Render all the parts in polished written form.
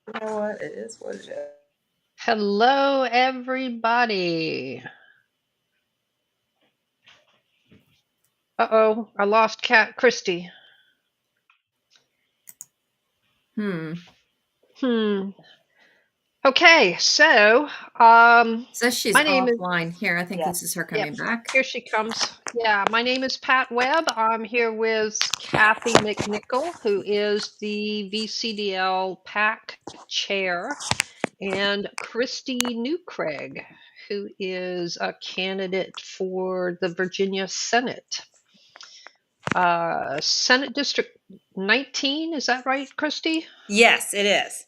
You know what? It is what it is. Hello, everybody. Uh-oh, I lost Christie. Hmm. Hmm. Okay, so um, Says she's my name is offline here. I think Yeah. this is her yep. coming back. Here she comes. Yeah, my name is Pat Webb. I'm here with Kathy McNichol, who is the VCDL PAC chair, and Christie Newcraig, who is a candidate for the Virginia Senate. Senate District 19, is that right, Christy? Yes, it is.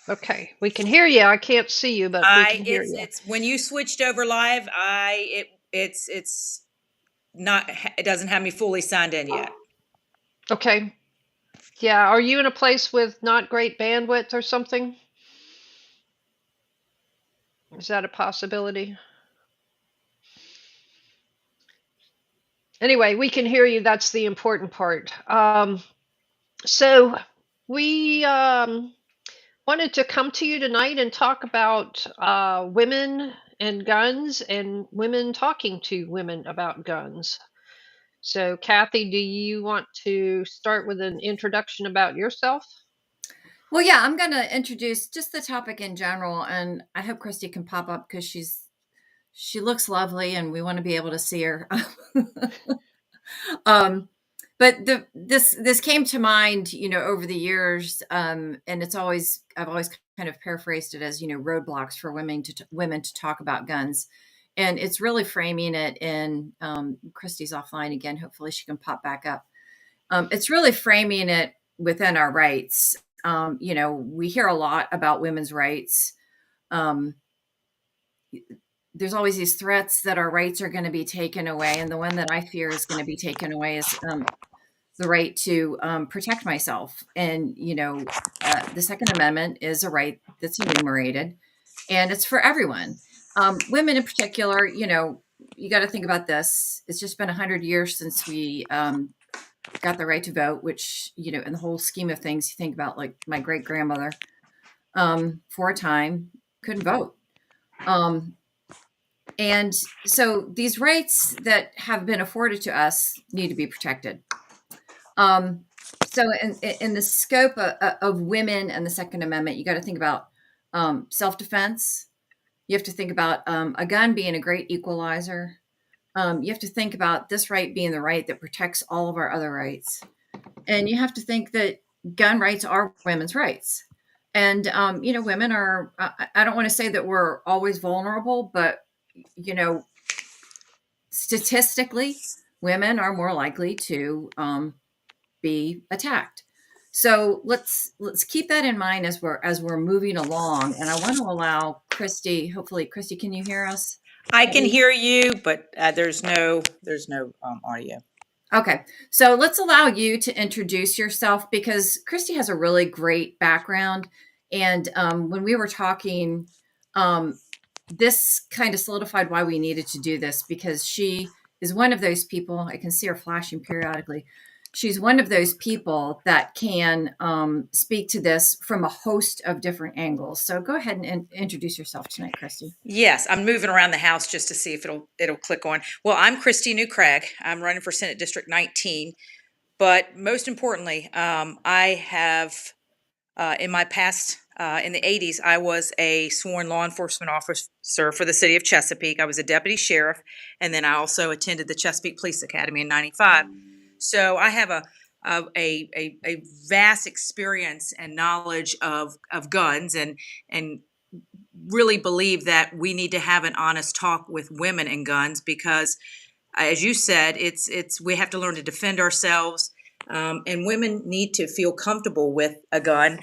Okay, we can hear you. I can't see you, but we can hear you. It's when you switched over live, it's not, it doesn't have me fully signed in yet. Okay. Yeah, are you in a place with not great bandwidth or something? Is that a possibility? Anyway, we can hear you. That's the important part. So we wanted to come to you tonight and talk about women and guns and women talking to women about guns. So, Kathy, do you want to start with an introduction about yourself? Well, yeah, I'm going to introduce just the topic in general, and I hope Christy can pop up because she looks lovely, and we want to be able to see her. um, but this came to mind, over the years, and I've always kind of paraphrased it as roadblocks for women to talk about guns, and it's really framing it in Christy's offline again. Hopefully, she can pop back up. It's really framing it within our rights. We hear a lot about women's rights. Um, there's always these threats that our rights are going to be taken away, and the one that I fear is going to be taken away is the right to protect myself. And the Second Amendment is a right that's enumerated, and it's for everyone. Women in particular, you got to think about this. It's just been 100 years since we got the right to vote, which, in the whole scheme of things, you think about like my great grandmother, for a time couldn't vote. Um, and so these rights that have been afforded to us need to be protected. So in the scope of women and the Second Amendment, you got to think about self-defense. You have to think about a gun being a great equalizer. You have to think about this right being the right that protects all of our other rights. And you have to think that gun rights are women's rights. And, women are, I don't want to say that we're always vulnerable, but, statistically, women are more likely to be attacked. So let's keep that in mind as we're moving along. And I want to allow Christy. Hopefully, Christy, can you hear us? I At can least? hear you, but there's no audio. Okay, so let's allow you to introduce yourself because Christy has a really great background. And when we were talking, um, this kind of solidified why we needed to do this because she is one of those people. I can see her flashing periodically. She's one of those people that can speak to this from a host of different angles. So go ahead and introduce yourself tonight, Christy. Yes, I'm moving around the house just to see if it'll click on. Well, I'm Christie Newcraig. I'm running for Senate District 19. But most importantly, I have in my past, in the 80s, I was a sworn law enforcement officer for the city of Chesapeake. I was a deputy sheriff, and then I also attended the Chesapeake Police Academy in '95. So I have a vast experience and knowledge of guns, and really believe that we need to have an honest talk with women and guns because, as you said, it's we have to learn to defend ourselves, and women need to feel comfortable with a gun.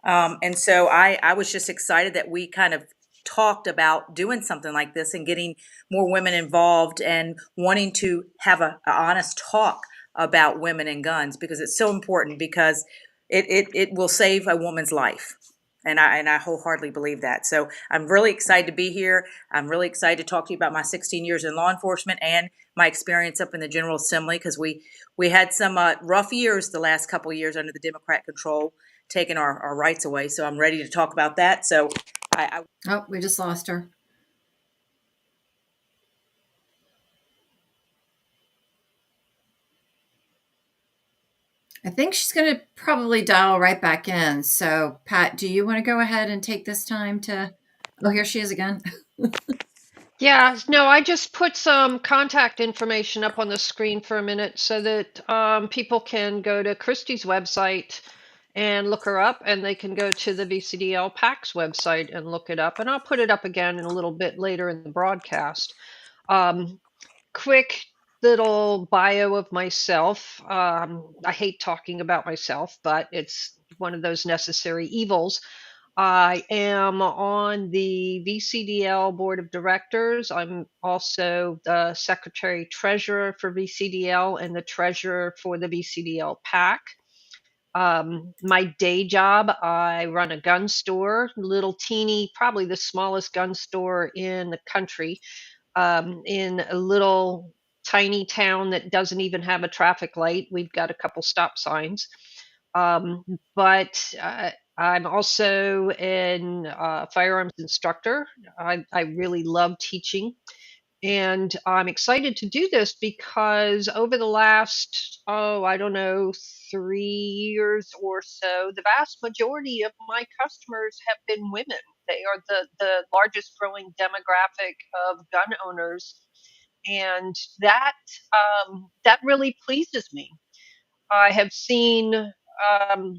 And so I was just excited that we kind of talked about doing something like this and getting more women involved and wanting to have a honest talk about women and guns because it's so important because it will save a woman's life. And I wholeheartedly believe that. So I'm really excited to be here. I'm really excited to talk to you about my 16 years in law enforcement and my experience up in the General Assembly because we had some rough years the last couple of years under the Democrat control. taken our rights away. So I'm ready to talk about that. So Oh, we just lost her. I think she's going to probably dial right back in. So, Pat, do you want to go ahead and take this time to? Oh, here she is again. Yeah, no, I just put some contact information up on the screen for a minute so that people can go to Christie's website and look her up, and they can go to the VCDL PAC's website and look it up. And I'll put it up again in a little bit later in the broadcast. Quick little bio of myself. I hate talking about myself, but it's one of those necessary evils. I am on the VCDL board of directors. I'm also the secretary treasurer for VCDL and the treasurer for the VCDL PAC. My day job, I run a gun store, little teeny, probably the smallest gun store in the country, in a little tiny town that doesn't even have a traffic light. We've got a couple stop signs. But I'm also an firearms instructor. I really love teaching. And I'm excited to do this because over the last, I don't know, 3 years or so, the vast majority of my customers have been women. They are the largest growing demographic of gun owners. And that really pleases me. I have seen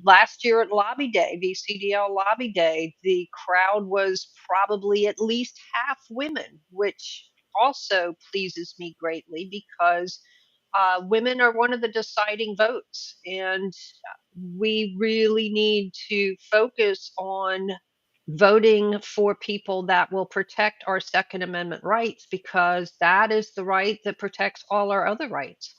last year at Lobby Day, VCDL Lobby Day, the crowd was probably at least half women, which also pleases me greatly because women are one of the deciding votes. And we really need to focus on voting for people that will protect our Second Amendment rights because that is the right that protects all our other rights.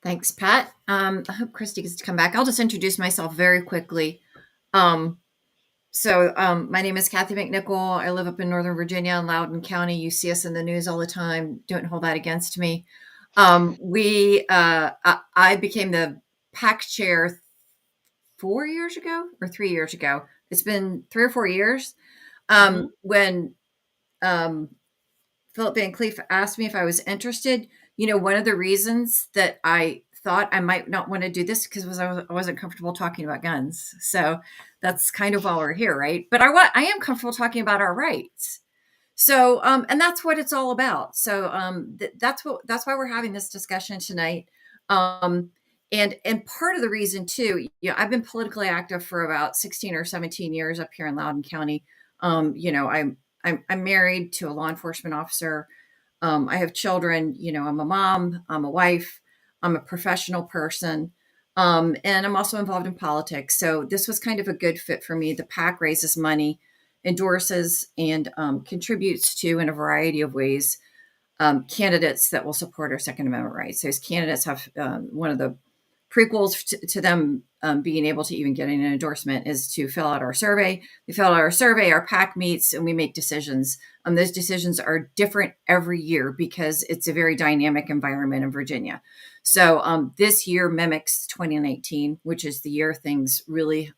Thanks, Pat. I hope Christy gets to come back. I'll just introduce myself very quickly. My name is Kathy McNichol. I live up in Northern Virginia in Loudoun County. You see us in the news all the time. Don't hold that against me. I became the PAC chair 4 years ago or 3 years ago. It's been 3 or 4 years. When Philip Van Cleef asked me if I was interested, one of the reasons that I thought I might not want to do this because I wasn't comfortable talking about guns. So that's kind of why we're here, right? But I am comfortable talking about our rights. So, and that's what it's all about. So, that's why we're having this discussion tonight. And part of the reason too, I've been politically active for about 16 or 17 years up here in Loudoun County. I'm married to a law enforcement officer. I have children. I'm a mom. I'm a wife. I'm a professional person. And I'm also involved in politics. So this was kind of a good fit for me. The PAC raises money, endorses, and contributes to, in a variety of ways, candidates that will support our Second Amendment rights. Those candidates have one of the prequels to them being able to even get an endorsement is to fill out our survey. We fill out our survey, our PAC meets, and we make decisions. Those decisions are different every year because it's a very dynamic environment in Virginia. So this year mimics 2019, which is the year things really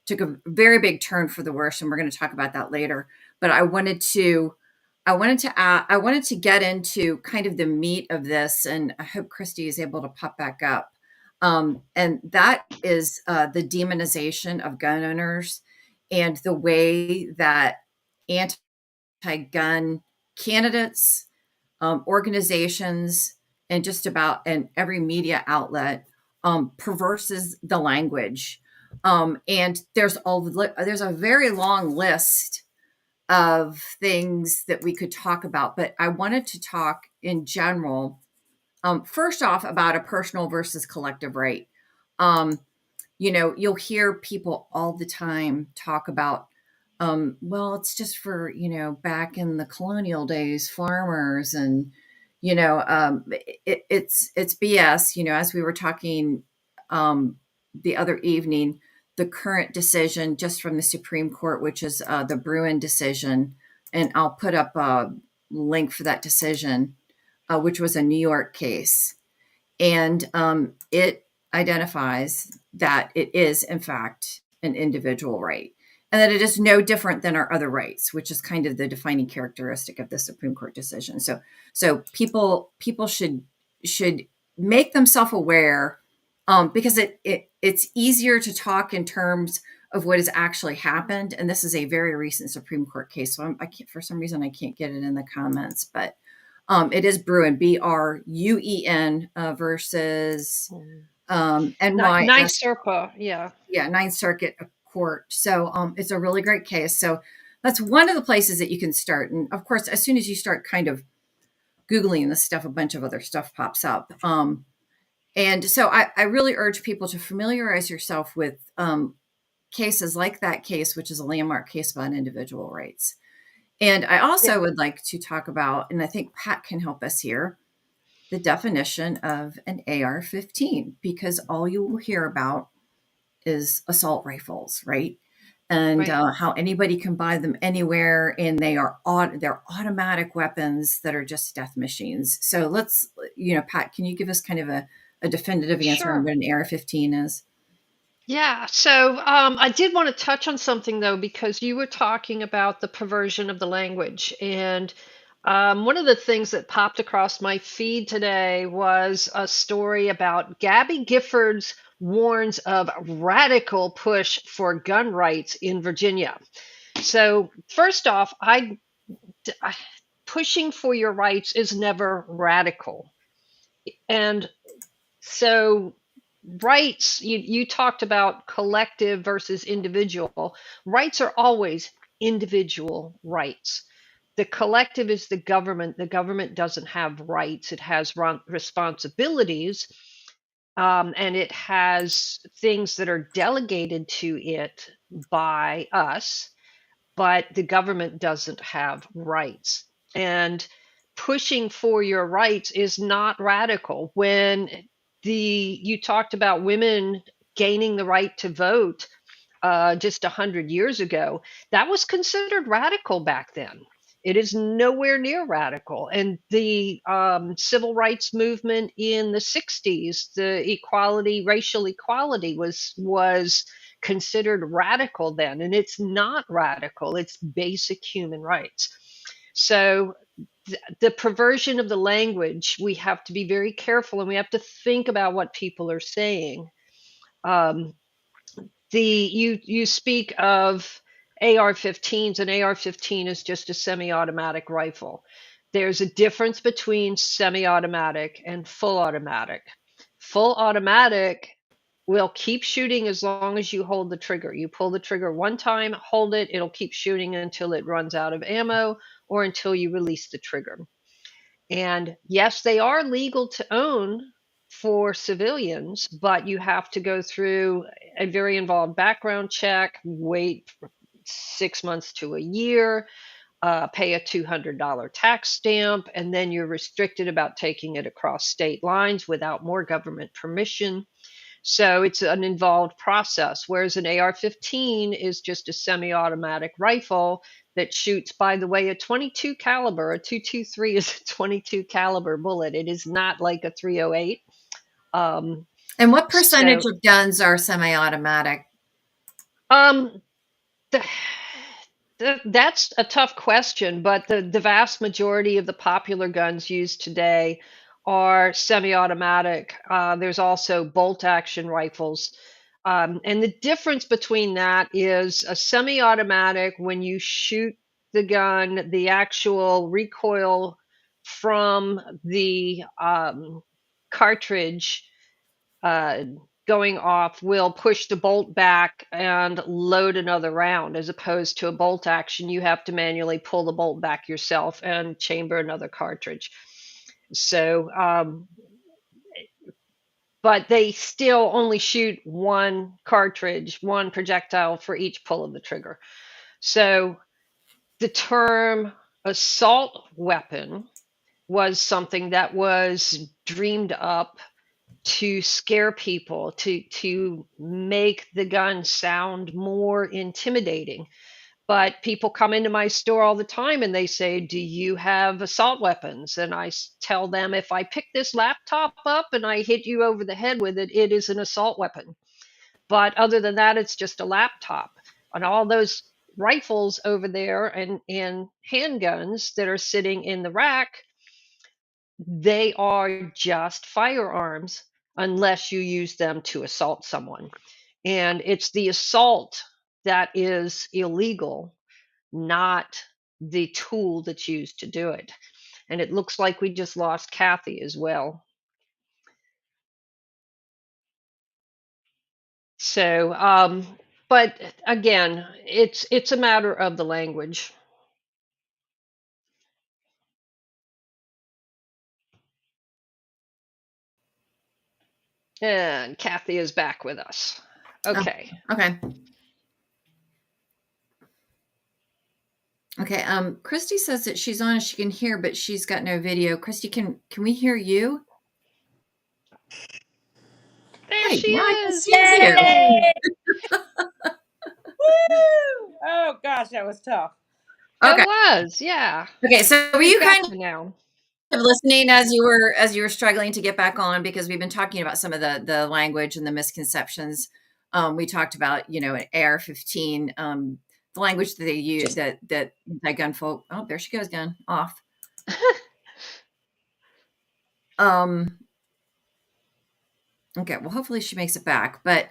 took a very big turn for the worse, and we're going to talk about that later. But I wanted to get into kind of the meat of this, and I hope Christy is able to pop back up. And that is the demonization of gun owners and the way that anti-gun candidates, organizations, and just about and every media outlet perverses the language. And there's a very long list of things that we could talk about, but I wanted to talk in general, first off, about a personal versus collective right. You'll hear people all the time talk about, well, it's just for, back in the colonial days, farmers and, it's BS, as we were talking the other evening, the current decision just from the Supreme Court, which is the Bruin decision. And I'll put up a link for that decision, which was a New York case. And it identifies that it is, in fact, an individual right, and that it is no different than our other rights, which is kind of the defining characteristic of the Supreme Court decision. So people should make themselves aware, because it's easier to talk in terms of what has actually happened. And this is a very recent Supreme Court case. So I can't, for some reason, I can't get it in the comments, but it is Bruin, Bruen, versus NY. Ninth Circuit, yeah. Yeah, Ninth Circuit Court. So it's a really great case. So that's one of the places that you can start. And of course, as soon as you start kind of Googling this stuff, a bunch of other stuff pops up. And so I really urge people to familiarize yourself with cases like that case, which is a landmark case about individual rights. And I also would like to talk about, and I think Pat can help us here, the definition of an AR-15, because all you will hear about is assault rifles, right? And how anybody can buy them anywhere, and they're automatic weapons that are just death machines. So let's, Pat, can you give us kind of a definitive answer on what an AR-15 is? Yeah, so I did want to touch on something though, because you were talking about the perversion of the language. And one of the things that popped across my feed today was a story about Gabby Giffords warns of radical push for gun rights in Virginia. So, first off, pushing for your rights is never radical. And so, rights, you talked about collective versus individual. Rights are always individual rights. The collective is the government. The government doesn't have rights, it has responsibilities, and it has things that are delegated to it by us, but the government doesn't have rights. And pushing for your rights is not radical. When you talked about women gaining the right to vote just 100 years ago, that was considered radical back then. It is nowhere near radical. And the civil rights movement in the 60s, the racial equality was considered radical then. And it's not radical, it's basic human rights. So the perversion of the language, we have to be very careful, and we have to think about what people are saying. You speak of AR-15s, and AR-15 is just a semi-automatic rifle. There's a difference between semi-automatic and full automatic. Full automatic will keep shooting as long as you hold the trigger. You pull the trigger one time, hold it, it'll keep shooting until it runs out of ammo or until you release the trigger. And yes, they are legal to own for civilians, but you have to go through a very involved background check, wait 6 months to a year, pay a $200 tax stamp, and then you're restricted about taking it across state lines without more government permission. So it's an involved process, whereas an AR-15 is just a semi-automatic rifle that shoots, by the way, a 22 caliber. A 223 is a 22 caliber bullet. It is not like a 308. And what percentage of guns are semi-automatic? That's a tough question, but the vast majority of the popular guns used today are semi-automatic. There's also bolt-action rifles. And the difference between that is a semi-automatic, when you shoot the gun, the actual recoil from the cartridge going off will push the bolt back and load another round, as opposed to a bolt action. You have to manually pull the bolt back yourself and chamber another cartridge. So, but they still only shoot one cartridge, one projectile for each pull of the trigger. So the term assault weapon was something that was dreamed up to scare people, to make the gun sound more intimidating. But people come into my store all the time and they say, "Do you have assault weapons?" And I tell them, if I pick this laptop up and I hit you over the head with it, it is an assault weapon. But other than that, it's just a laptop. And all those rifles over there and handguns that are sitting in the rack, they are just firearms unless you use them to assault someone. And it's the assault that is illegal, not the tool that's used to do it. And it looks like we just lost Kathy as well. So, but again, it's a matter of the language. And Kathy is back with us. Okay. Okay. Okay. Christie says that she's on and she can hear, but she's got no video. Christie, can we hear you? There Hey, she now I can is. see you. Yay! Woo! Oh gosh, that was tough. It Okay. was, yeah. Okay. So were We've you got kind you now. of listening as you were struggling to get back on, because we've been talking about some of the language and the misconceptions. We talked about, an AR-15, the language that they use, that gun folk. Oh, there she goes again, off. Okay, well, hopefully she makes it back. But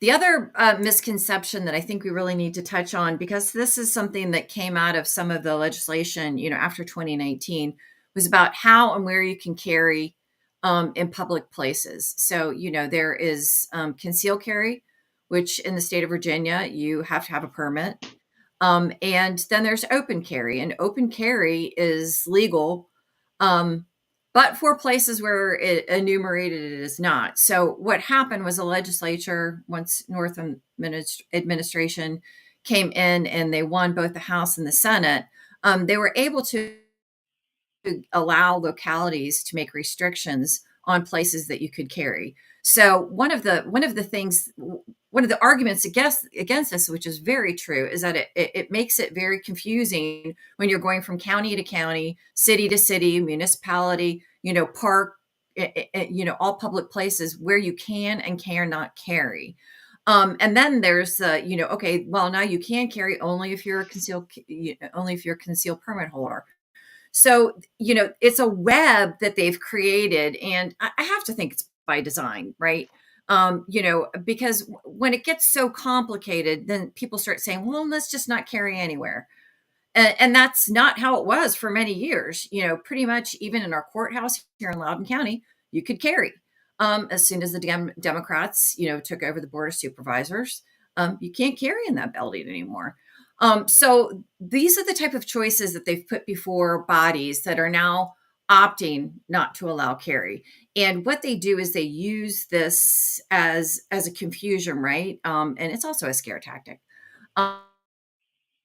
the other misconception that I think we really need to touch on, because this is something that came out of some of the legislation, after 2019, was about how and where you can carry in public places. So, there is concealed carry, which in the state of Virginia, you have to have a permit. And then there's open carry, and open carry is legal, but for places where it enumerated it is not. So what happened was the legislature, once North administration came in and they won both the House and the Senate, they were able to allow localities to make restrictions on places that you could carry. So one of the arguments against this, which is very true, is that it makes it very confusing when you're going from county to county, city to city, municipality, park, all public places where you can and cannot carry. And then there's okay, well, now you can carry only if you're a concealed permit holder. So, it's a web that they've created, and I have to think it's by design, right? Because when it gets so complicated, then people start saying, well, let's just not carry anywhere. And that's not how it was for many years. Pretty much even in our courthouse here in Loudoun County, you could carry. As soon as the Democrats, took over the Board of Supervisors, you can't carry in that building anymore. So these are the type of choices that they've put before bodies that are now opting not to allow carry. And what they do is they use this as a confusion, right? And it's also a scare tactic. And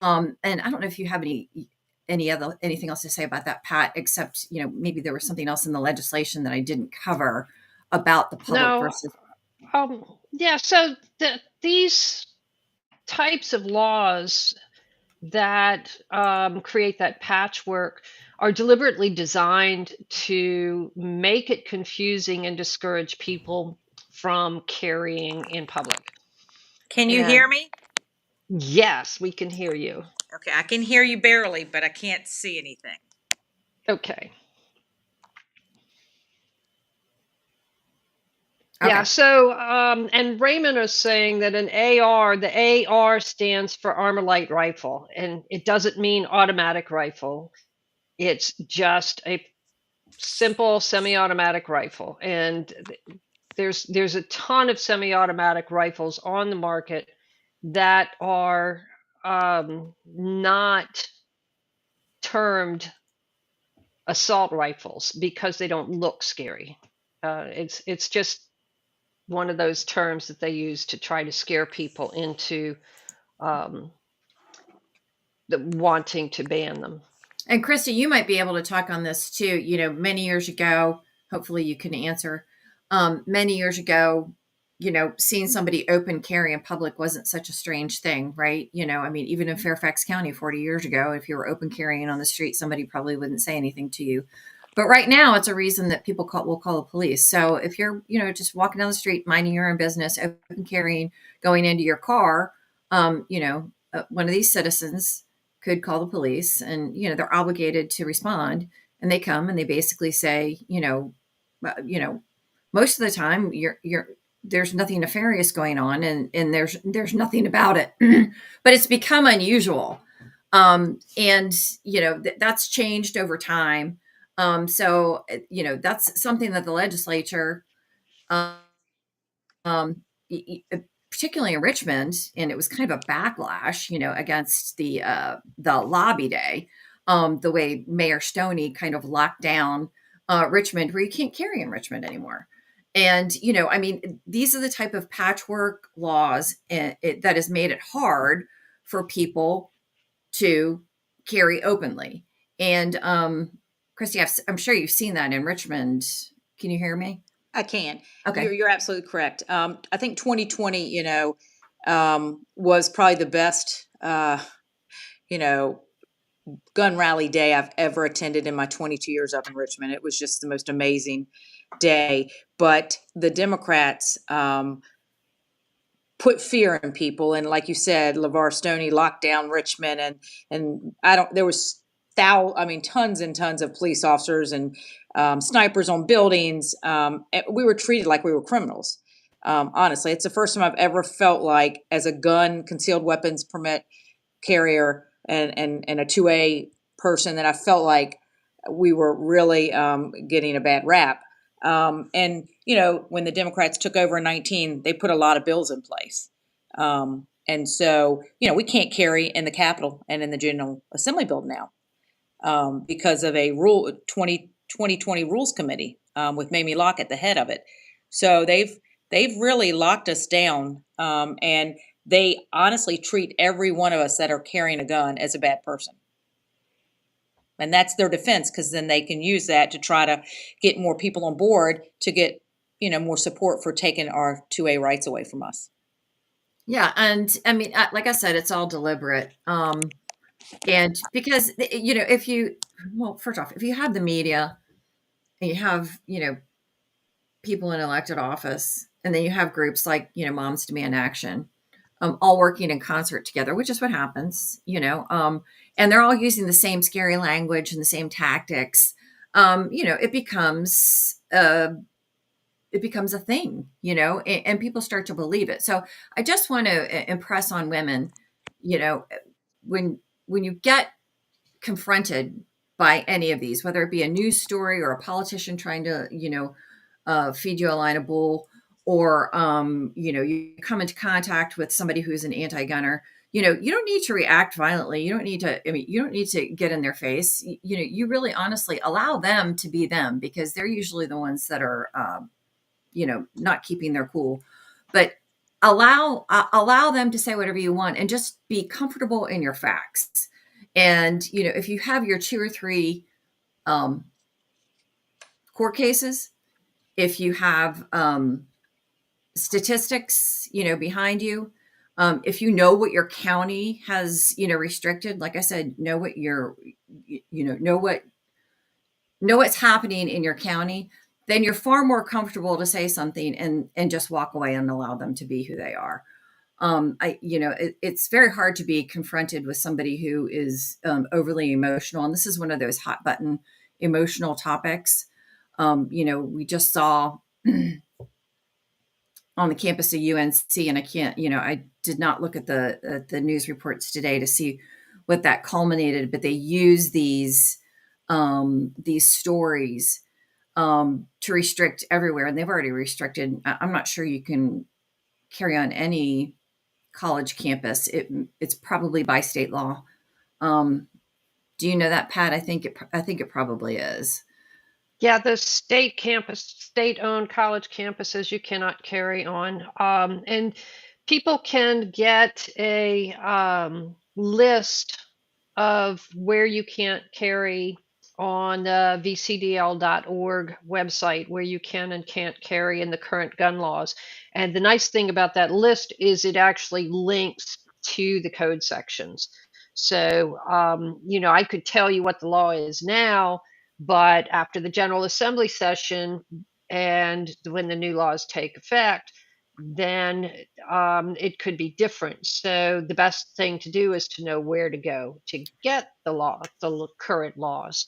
I don't know if you have anything else to say about that, Pat, except, maybe there was something else in the legislation that I didn't cover about the public No, versus. yeah, so these types of laws that create that patchwork are deliberately designed to make it confusing and discourage people from carrying in public. Can you hear me? Yes, we can hear you. Okay, I can hear you barely, but I can't see anything. Okay. Yeah, so and Raymond is saying that an AR, the AR stands for Armalite rifle, and it doesn't mean automatic rifle. It's just a simple semi-automatic rifle, and there's a ton of semi-automatic rifles on the market that are not termed assault rifles because they don't look scary. It's just one of those terms that they use to try to scare people into wanting to ban them. And Christie, you might be able to talk on this too. Many years ago, hopefully you can answer. Many years ago, seeing somebody open carry in public wasn't such a strange thing, right? I mean, even in Fairfax County 40 years ago, if you were open carrying on the street, somebody probably wouldn't say anything to you. But right now, it's a reason that people will call the police. So if you're, just walking down the street, minding your own business, open carrying, going into your car, one of these citizens could call the police, and they're obligated to respond. And they come and they basically say, most of the time you're there's nothing nefarious going on, and there's nothing about it. But it's become unusual. And that's changed over time. So that's something that the legislature, um, particularly in Richmond, and it was kind of a backlash, against the lobby day, the way Mayor Stoney kind of locked down Richmond, where you can't carry in Richmond anymore. And I mean, these are the type of patchwork laws that has made it hard for people to carry openly. And Christy, I'm sure you've seen that in Richmond. Can you hear me? I can. Okay. You're absolutely correct. I think 2020, was probably the best, you know, gun rally day I've ever attended in my 22 years up in Richmond. It was just the most amazing day. But the Democrats put fear in people, and like you said, LeVar Stoney locked down Richmond, and there was tons and tons of police officers and snipers on buildings. And we were treated like we were criminals. Honestly, it's the first time I've ever felt like, as a gun concealed weapons permit carrier and a 2A person, that I felt like we were really getting a bad rap. And when the Democrats took over in 19, they put a lot of bills in place. And so, we can't carry in the Capitol and in the General Assembly building now, because of a 2020 Rules Committee, with Mamie Locke at the head of it. So they've really locked us down, and they honestly treat every one of us that are carrying a gun as a bad person. And that's their defense, because then they can use that to try to get more people on board to get, more support for taking our 2A rights away from us. Yeah. And I mean, like I said, it's all deliberate. And because, first off, if you have the media and you have, people in elected office, and then you have groups like, Moms Demand Action, all working in concert together, which is what happens, and they're all using the same scary language and the same tactics. It becomes a thing, and people start to believe it. So I just want to impress on women, when you get confronted by any of these, whether it be a news story or a politician trying to, feed you a line of bull, or, you come into contact with somebody who's an anti-gunner, you don't need to react violently. You don't need to get in their face. You really honestly allow them to be them, because they're usually the ones that are, not keeping their cool. But allow them to say whatever you want, and just be comfortable in your facts. And, if you have your 2 or 3 court cases, if you have statistics, behind you, if you know what your county has, restricted, like I said, know what's happening in your county, then you're far more comfortable to say something and just walk away and allow them to be who they are. It's very hard to be confronted with somebody who is overly emotional. And this is one of those hot button emotional topics. We just saw on the campus of UNC, and I did not look at the news reports today to see what that culminated, but they use these stories to restrict everywhere, and they've already restricted. I'm not sure you can carry on any college campus. It's probably by state law. Do you know that, Pat? I think it probably is. Yeah, the state-owned college campuses, you cannot carry on. And people can get a list of where you can't carry on the VCDL.org website where you can and can't carry in the current gun laws. And the nice thing about that list is it actually links to the code sections. So, I could tell you what the law is now, but after the General Assembly session and when the new laws take effect, then it could be different. So the best thing to do is to know where to go to get the current laws.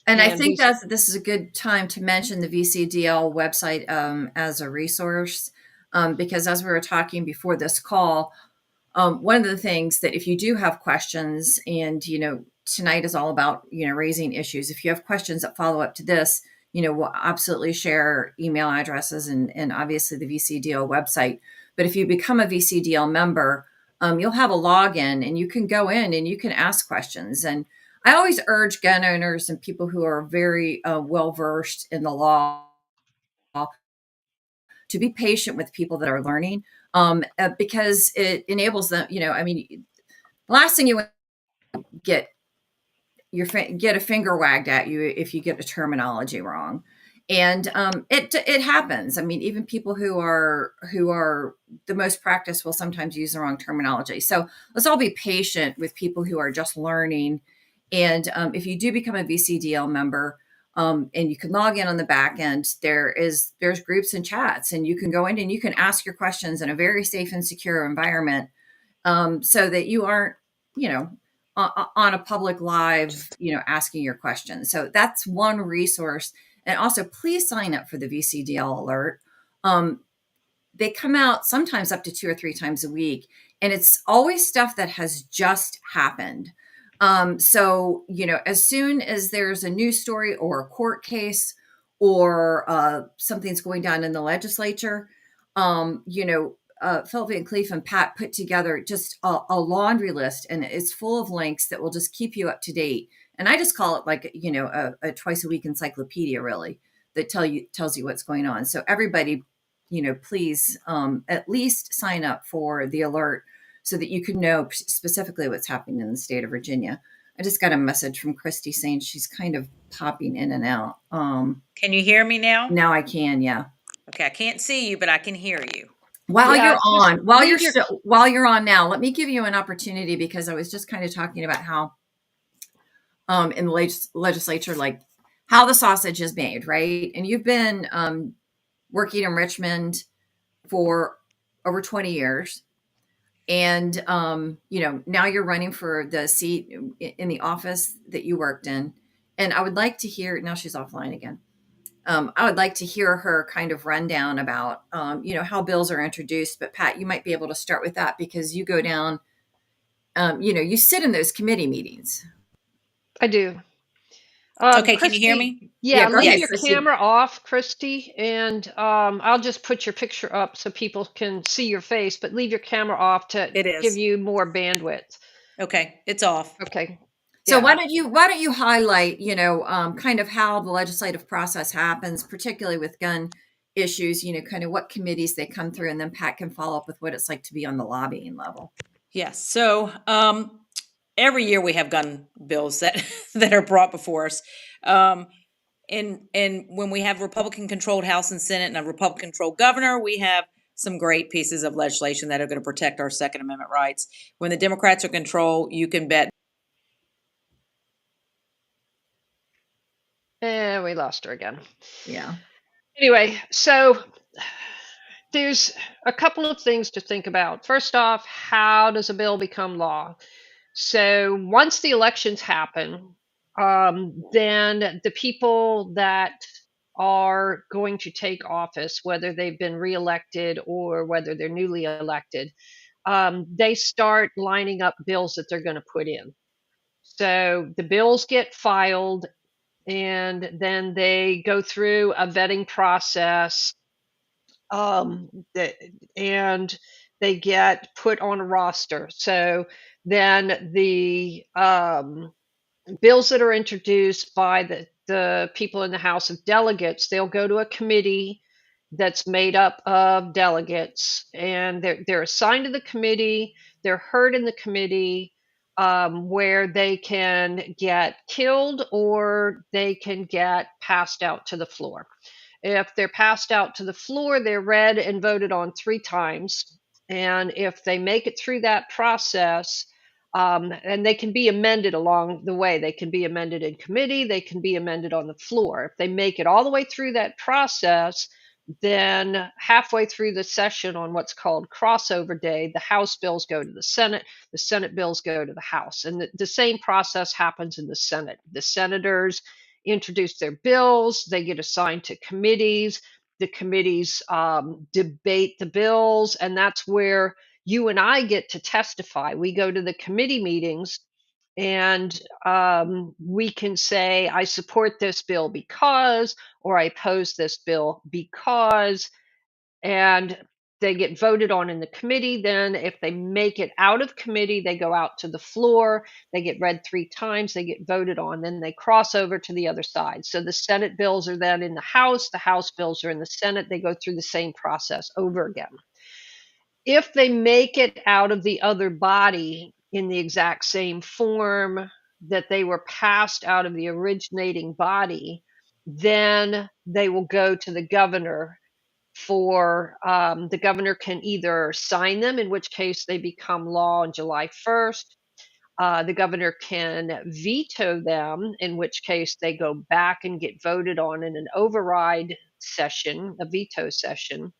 And I And think this is a good time to mention the VCDL website as a resource, because as we were talking before this call, one of the things that if you do have questions, and tonight is all about raising issues. If you have questions that follow up to this, we'll absolutely share email addresses and obviously the VCDL website. But if you become a VCDL member, you'll have a login and you can go in and you can ask questions. And I always urge gun owners and people who are very well versed in the law to be patient with people that are learning, because it enables them. The last thing you want to get a finger wagged at you if you get a terminology wrong, and it happens. Even people who are the most practiced will sometimes use the wrong terminology. So let's all be patient with people who are just learning. And if you do become a VCDL member, and you can log in on the back end, there's groups and chats, and you can go in and you can ask your questions in a very safe and secure environment, so that you aren't, on a public live, asking your questions. So that's one resource. And also, please sign up for the VCDL alert. They come out sometimes up to 2 or 3 times a week, and it's always stuff that has just happened. So, as soon as there's a news story or a court case or something's going down in the legislature, Phil Van Cleef and Pat put together just a laundry list, and it's full of links that will just keep you up to date. And I just call it like, a twice a week encyclopedia, really, that tells you what's going on. So everybody, please at least sign up for the alert so that you can know specifically what's happening in the state of Virginia. I just got a message from Christie saying she's kind of popping in and out. Can you hear me now? Now I can, yeah. Okay, I can't see you, but I can hear you. While you're on now, let me give you an opportunity, because I was just kind of talking about how in the legislature, like how the sausage is made, right? And you've been working in Richmond for over 20 years. And, now you're running for the seat in the office that you worked in. And I would like to hear, now she's offline again. I would like to hear her kind of rundown about, how bills are introduced. But Pat, you might be able to start with that, because you go down, you sit in those committee meetings. I do. Okay, Christie, can you hear me? Yeah, go leave ahead, your Christie. camera off, Christie, and I'll just put your picture up so people can see your face, but leave your camera off to It is. give you more bandwidth. Okay, it's off. Okay. So Yeah. why don't you highlight, kind of how the legislative process happens, particularly with gun issues, kind of what committees they come through, and then Pat can follow up with what it's like to be on the lobbying level. Yes. So every year we have gun bills that that are brought before us. And when we have Republican controlled House and Senate and a Republican controlled governor, we have some great pieces of legislation that are going to protect our Second Amendment rights. When the Democrats are in control, you can bet. And we lost her again. Yeah. Anyway, so there's a couple of things to think about. First off, how does a bill become law? So once the elections happen, then the people that are going to take office, whether they've been reelected or whether they're newly elected, they start lining up bills that they're going to put in. So the bills get filed, and then they go through a vetting process, um, and they get put on a roster. So then the bills that are introduced by the people in the House of Delegates, they'll go to a committee that's made up of delegates, and they're assigned to the committee. They're heard in the committee. where they can get killed or they can get passed out to the floor. If they're passed out to the floor, they're read and voted on 3 times. And if they make it through that process, and they can be amended along the way, they can be amended in committee, they can be amended on the floor. If they make it all the way through that process, then halfway through the session on what's called crossover day, the House bills go to the Senate bills go to the House. And the same process happens in the Senate. The senators introduce their bills, they get assigned to committees, the committees debate the bills, and that's where you and I get to testify. We go to the committee meetings and we can say, I support this bill because, or I oppose this bill because, and they get voted on in the committee. Then, if they make it out of committee, they go out to the floor, they get read 3 times, they get voted on, then they cross over to the other side. So the Senate bills are then in the House bills are in the Senate, they go through the same process over again. If they make it out of the other body in the exact same form that they were passed out of the originating body, then they will go to the governor for the governor can either sign them, in which case they become law on July 1st. The governor can veto them, in which case they go back and get voted on in an override session, a veto session.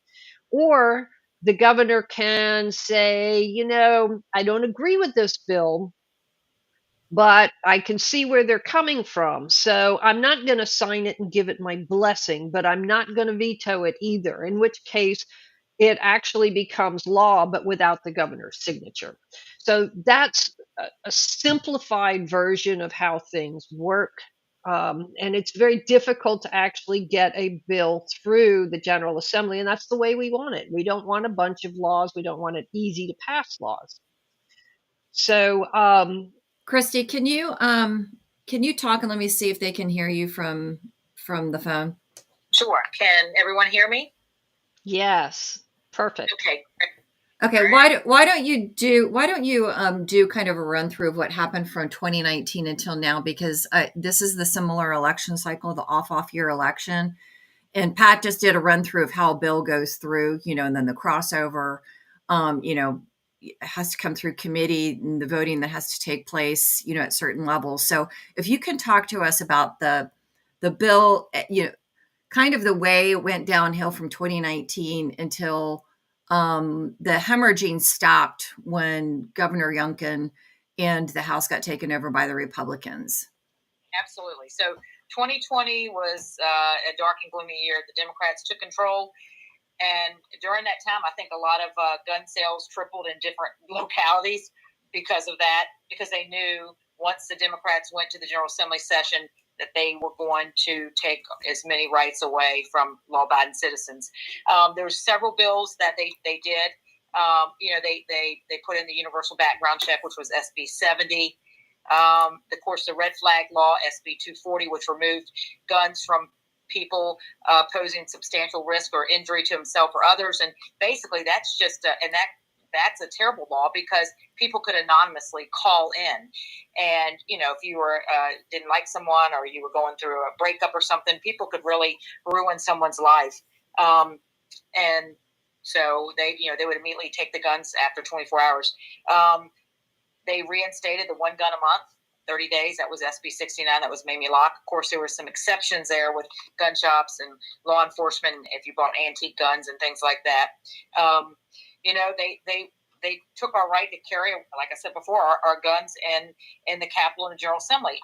Or the governor can say, I don't agree with this bill, but I can see where they're coming from. So I'm not going to sign it and give it my blessing, but I'm not going to veto it either, in which case it actually becomes law, but without the governor's signature. So that's a simplified version of how things work. And it's very difficult to actually get a bill through the General Assembly, and that's the way we want it. We don't want a bunch of laws. We don't want it easy to pass laws. So, Christie, can you talk and let me see if they can hear you from the phone? Sure. Can everyone hear me? yes, perfect. Okay. Okay, why don't you do kind of a run through of what happened from 2019 until now, because this is the similar election cycle, the off year election, and Pat just did a run through of how a bill goes through, and then the crossover, it has to come through committee and the voting that has to take place, at certain levels. So if you can talk to us about the bill, kind of the way it went downhill from 2019 until the hemorrhaging stopped when Governor Youngkin and the House got taken over by the Republicans. Absolutely. So 2020 was a dark and gloomy year. The Democrats took control. And during that time, I think a lot of gun sales tripled in different localities because of that, because they knew once the Democrats went to the General Assembly session that they were going to take as many rights away from law-abiding citizens. There were several bills that they did. They put in the universal background check, which was SB 70. Of course, the red flag law, SB 240, which removed guns from people posing substantial risk or injury to himself or others. And basically that's just that's a terrible law because people could anonymously call in, and if you were didn't like someone or you were going through a breakup or something, people could really ruin someone's life. And so they would immediately take the guns after 24 hours. They reinstated the 1 gun a month, 30 days. That was SB 69. That was Mamie Locke. Of course, there were some exceptions there with gun shops and law enforcement if you bought antique guns and things like that. They took our right to carry, like I said before, our guns in the Capitol and the General Assembly.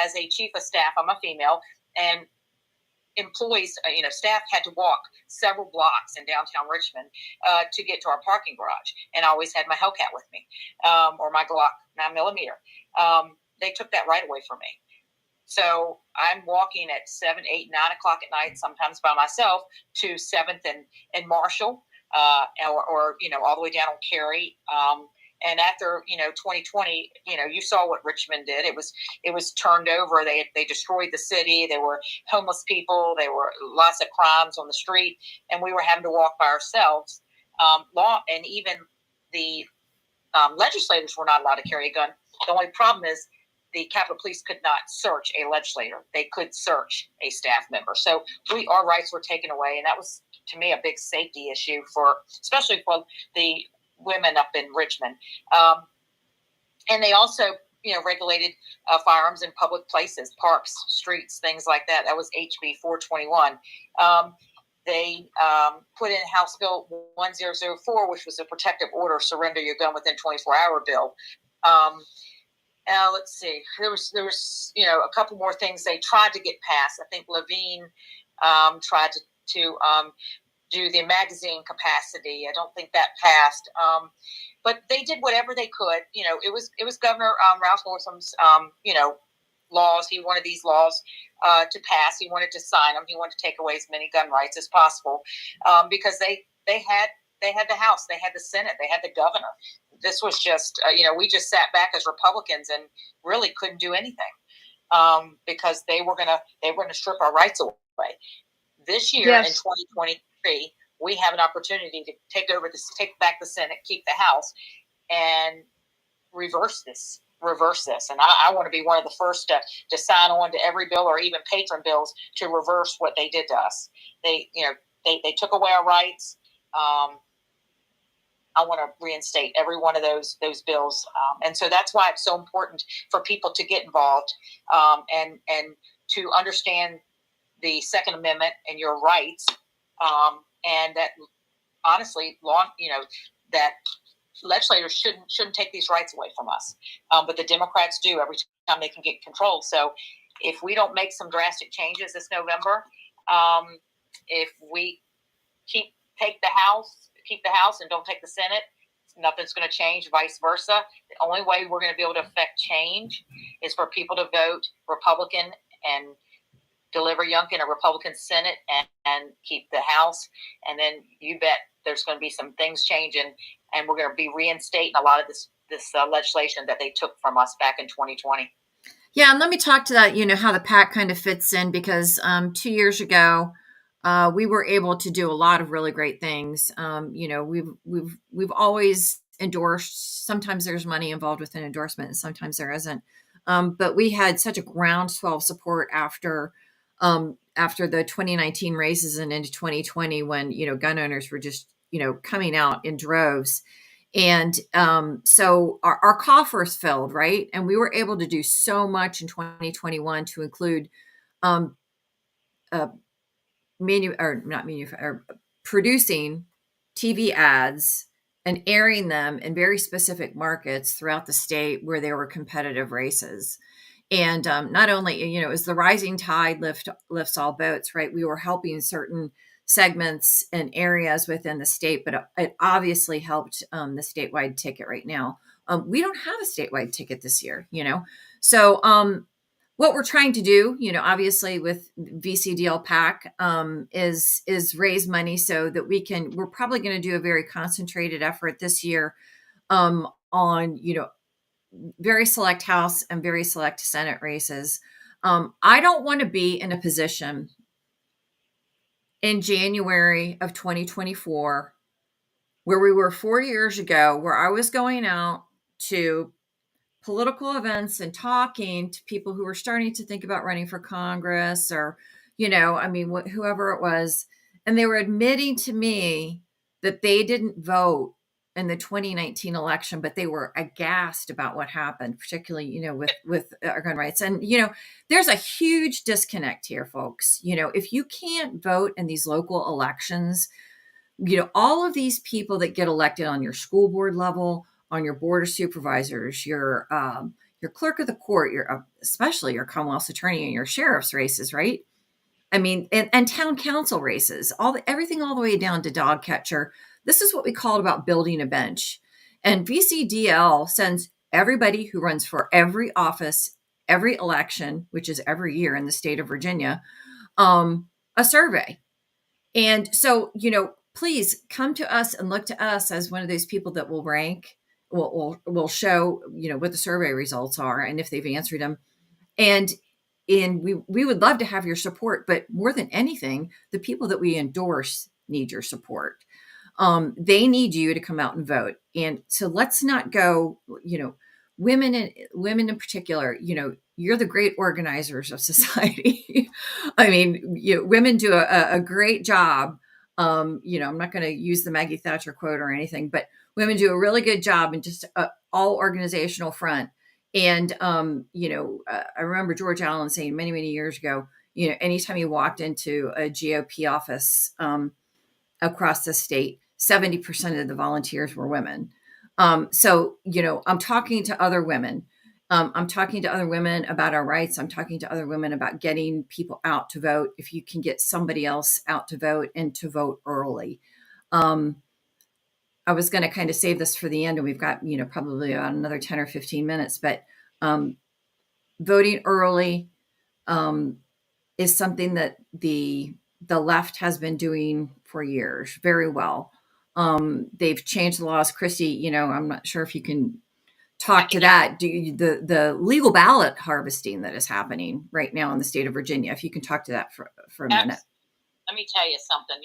As a chief of staff, I'm a female, and employees, staff had to walk several blocks in downtown Richmond to get to our parking garage. And I always had my Hellcat with me, or my Glock 9mm. They took that right away from me. So I'm walking at 7, 8, 9 o'clock at night, sometimes by myself, to 7th and Marshall, or all the way down on Cary. And after 2020, you saw what Richmond did. It was turned over. They destroyed the city. There were homeless people. There were lots of crimes on the street, and we were having to walk by ourselves. Law and even the legislators were not allowed to carry a gun The only problem is the Capitol Police could not search a legislator. They could search a staff member. So our rights were taken away, and that was, to me, a big safety issue especially for the women up in Richmond. And they also, regulated firearms in public places, parks, streets, things like that. That was HB 421. They put in House Bill 1004, which was a protective order, surrender your gun within 24-hour bill. Let's see. There was a couple more things they tried to get passed. I think Levine tried to do the magazine capacity. I don't think that passed. But they did whatever they could. It was Governor Ralph Northam's laws. He wanted these laws to pass. He wanted to sign them. He wanted to take away as many gun rights as possible because they had the House, they had the Senate, they had the governor. This was just, we just sat back as Republicans and really couldn't do anything because they were gonna strip our rights away. This year in 2023, we have an opportunity to take back the Senate, keep the House, and reverse this. And I want to be one of the first to sign on to every bill or even patron bills to reverse what they did to us. They took away our rights. I want to reinstate every one of those bills, and so that's why it's so important for people to get involved and to understand the Second Amendment and your rights, and that honestly, that legislators shouldn't take these rights away from us, but the Democrats do every time they can get control. So if we don't make some drastic changes this November, if we keep the House and don't take the Senate, nothing's going to change, vice versa. The only way we're going to be able to affect change is for people to vote Republican and deliver Youngkin a Republican Senate and keep the House. And then you bet there's going to be some things changing, and we're going to be reinstating a lot of this legislation that they took from us back in 2020. Yeah, and let me talk to that, how the PAC kind of fits in, because 2 years ago, we were able to do a lot of really great things. We've always endorsed. Sometimes there's money involved with an endorsement, and sometimes there isn't. But we had such a groundswell of support after the 2019 races and into 2020, when gun owners were just coming out in droves. And so our coffers filled, right? And we were able to do so much in 2021 to include producing TV ads and airing them in very specific markets throughout the state where there were competitive races. And not only, as the rising tide lifts all boats, right? We were helping certain segments and areas within the state, but it obviously helped the statewide ticket right now. We don't have a statewide ticket this year, So what we're trying to do, obviously with VCDL PAC is raise money so that we're probably going to do a very concentrated effort this year on, very select House and very select Senate races. I don't want to be in a position in January of 2024 where we were 4 years ago, where I was going out to political events and talking to people who were starting to think about running for Congress or, whoever it was. And they were admitting to me that they didn't vote in the 2019 election, but they were aghast about what happened, particularly, with our gun rights. And, there's a huge disconnect here, folks. If you can't vote in these local elections, all of these people that get elected on your school board level, on your board of supervisors, your clerk of the court, especially your Commonwealth's attorney and your sheriff's races, right? And town council races, everything all the way down to dog catcher. This is what we call about building a bench. And VCDL sends everybody who runs for every office, every election, which is every year in the state of Virginia, a survey. And so, please come to us and look to us as one of those people that will rank, will show, what the survey results are and if they've answered them. And we would love to have your support, but more than anything, the people that we endorse need your support. They need you to come out and vote. And so let's not go, women in particular, you're the great organizers of society. I mean, women do a great job. I'm not going to use the Maggie Thatcher quote or anything, but women do a really good job in just all organizational front. And, I remember George Allen saying many, many years ago, anytime you walked into a GOP office across the state, 70% of the volunteers were women. So, I'm talking to other women. I'm talking to other women about our rights. I'm talking to other women about getting people out to vote. If you can get somebody else out to vote and to vote early. I was going to kind of save this for the end, and we've got, probably about another 10 or 15 minutes, but voting early is something that the left has been doing for years very well. They've changed the laws. Christie, I'm not sure if you can talk to that. The legal ballot harvesting that is happening right now in the state of Virginia, if you can talk to that for a minute. Let me tell you something.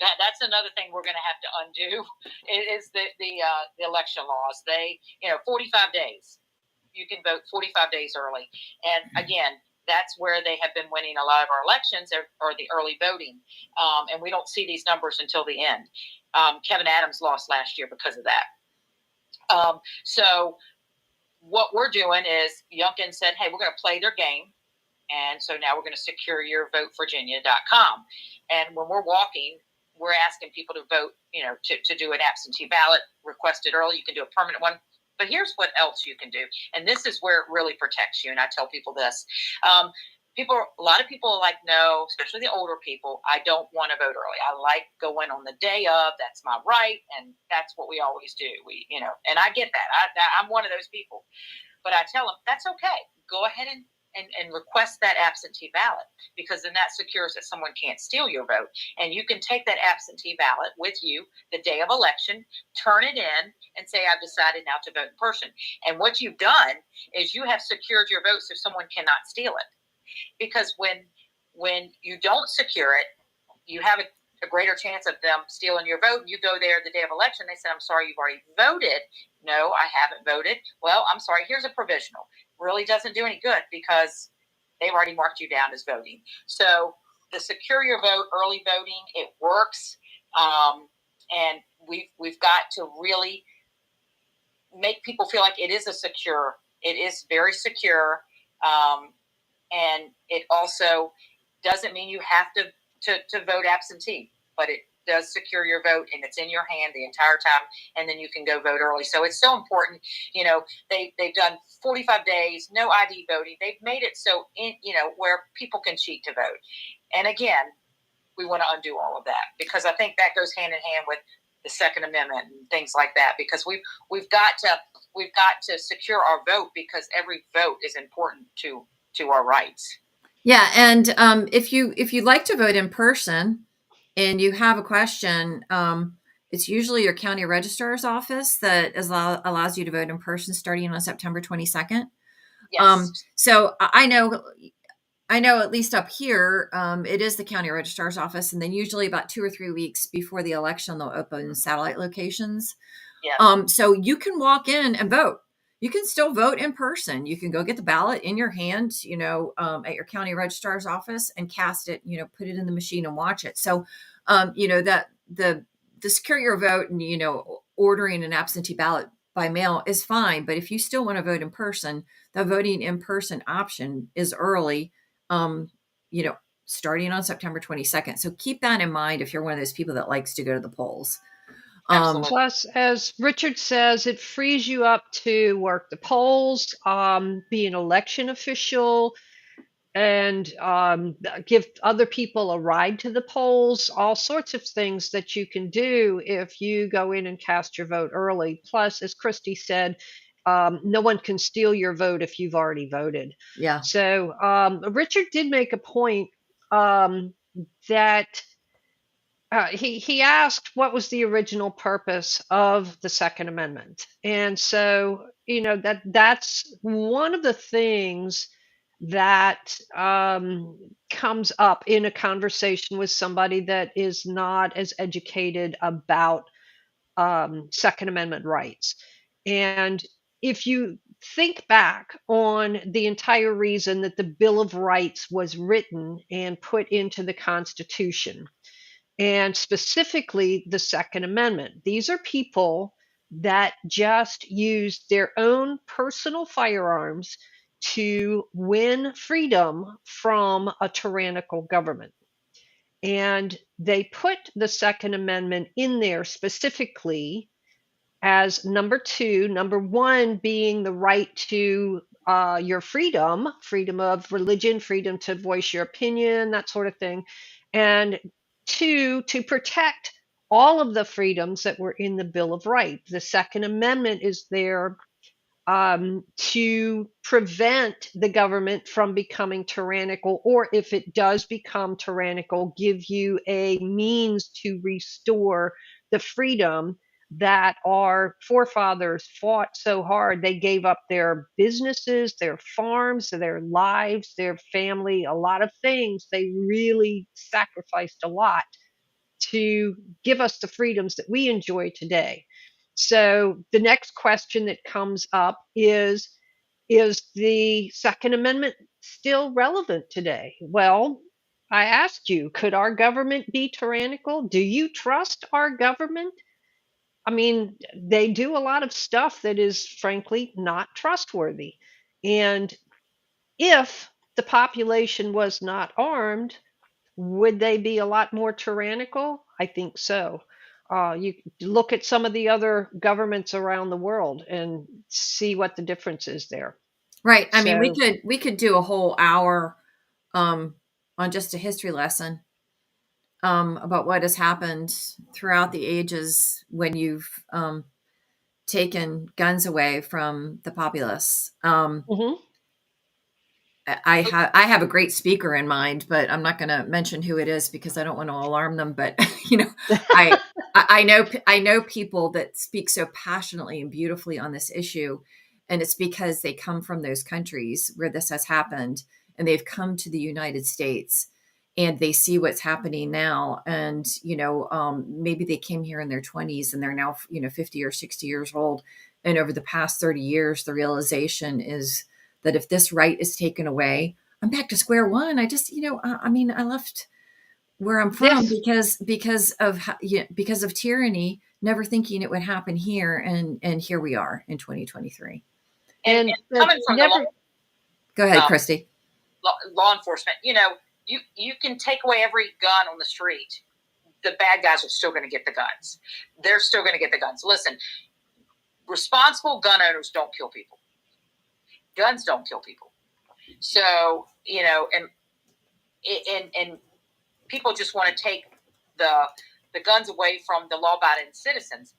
That's another thing we're going to have to undo is the election laws. They 45 days. You can vote 45 days early, and again, that's where they have been winning a lot of our elections or the early voting, and we don't see these numbers until the end. Kevin Adams lost last year because of that. So what we're doing is Youngkin said, hey, we're going to play their game. And so now we're going to secureyourvotevirginia.com. And when we're walking, we're asking people to vote, to do an absentee ballot, request it early. You can do a permanent one. But here's what else you can do. And this is where it really protects you. And I tell people this. A lot of people are like, no, especially the older people, I don't want to vote early. I like going on the day of. That's my right. And that's what we always do. And I get that. I'm one of those people. But I tell them, that's okay. Go ahead and request that absentee ballot, because then that secures that someone can't steal your vote. And you can take that absentee ballot with you the day of election, turn it in, and say, I've decided now to vote in person. And what you've done is you have secured your vote so someone cannot steal it. Because when you don't secure it, you have a greater chance of them stealing your vote. You go there the day of election, they said, I'm sorry, you've already voted. No, I haven't voted. Well, I'm sorry, here's a provisional. Really doesn't do any good because they've already marked you down as voting. So the secure your vote, early voting, it works. And we've got to really make people feel like it is very secure. And it also doesn't mean you have to vote absentee, but it does secure your vote, and it's in your hand the entire time, and then you can go vote early. So it's so important. They've done 45 days, no ID voting. They've made it so where people can cheat to vote. And again, we want to undo all of that, because I think that goes hand in hand with the Second Amendment and things like that, because we've got to secure our vote, because every vote is important to our rights. Yeah, and if you'd like to vote in person and you have a question, it's usually your county registrar's office that allows you to vote in person starting on September 22nd. Yes. So I know at least up here, it is the county registrar's office, and then usually about 2 or 3 weeks before the election, they'll open satellite locations. Yeah. So you can walk in and vote. You can still vote in person. You can go get the ballot in your hand, at your county registrar's office and cast it, put it in the machine and watch it. So, that the secure your vote and, ordering an absentee ballot by mail is fine. But if you still want to vote in person, the voting in person option is early, starting on September 22nd. So keep that in mind if you're one of those people that likes to go to the polls. Plus, as Richard says, it frees you up to work the polls, be an election official, and give other people a ride to the polls, all sorts of things that you can do if you go in and cast your vote early. Plus, as Christie said, no one can steal your vote if you've already voted. Yeah. So Richard did make a point that he asked what was the original purpose of the Second Amendment. And so, that's one of the things that comes up in a conversation with somebody that is not as educated about Second Amendment rights. And if you think back on the entire reason that the Bill of Rights was written and put into the Constitution, and specifically the Second Amendment. These are people that just use their own personal firearms to win freedom from a tyrannical government. And they put the Second Amendment in there specifically as number two, number one being the right to your freedom, freedom of religion, freedom to voice your opinion, that sort of thing. And two, to protect all of the freedoms that were in the Bill of Rights. The Second Amendment is there to prevent the government from becoming tyrannical, or if it does become tyrannical, give you a means to restore the freedom that our forefathers fought so hard. They gave up their businesses, their farms, their lives, their family, a lot of things. They really sacrificed a lot to give us the freedoms that we enjoy today. So the next question that comes up is the Second Amendment still relevant today? Well, I asked you, could our government be tyrannical? Do you trust our government? I mean, they do a lot of stuff that is frankly not trustworthy. And if the population was not armed, would they be a lot more tyrannical? I think so. You look at some of the other governments around the world and see what the difference is there. Right. I mean, So, we could do a whole hour on just a history lesson about what has happened throughout the ages when you've taken guns away from the populace. mhm. I have a great speaker in mind, but I'm not going to mention who it is because I don't want to alarm them. But you know, I I know people that speak so passionately and beautifully on this issue, and it's because they come from those countries where this has happened, and they've come to the United States, and they see what's happening now, and maybe they came here in their 20s and they're now 50 or 60 years old, and over the past 30 years, the realization is that if this right is taken away, I'm back to square one. I just, I mean, I left where I'm from Yes. because of tyranny, never thinking it would happen here, and here we are in 2023. And And coming from the never, Go ahead, um, Christy. law enforcement, you can take away every gun on the street. The bad guys are still going to get the guns. They're still going to get the guns. Listen, responsible gun owners don't kill people. Guns don't kill people. So, and people just want to take the guns away from the law-abiding citizens.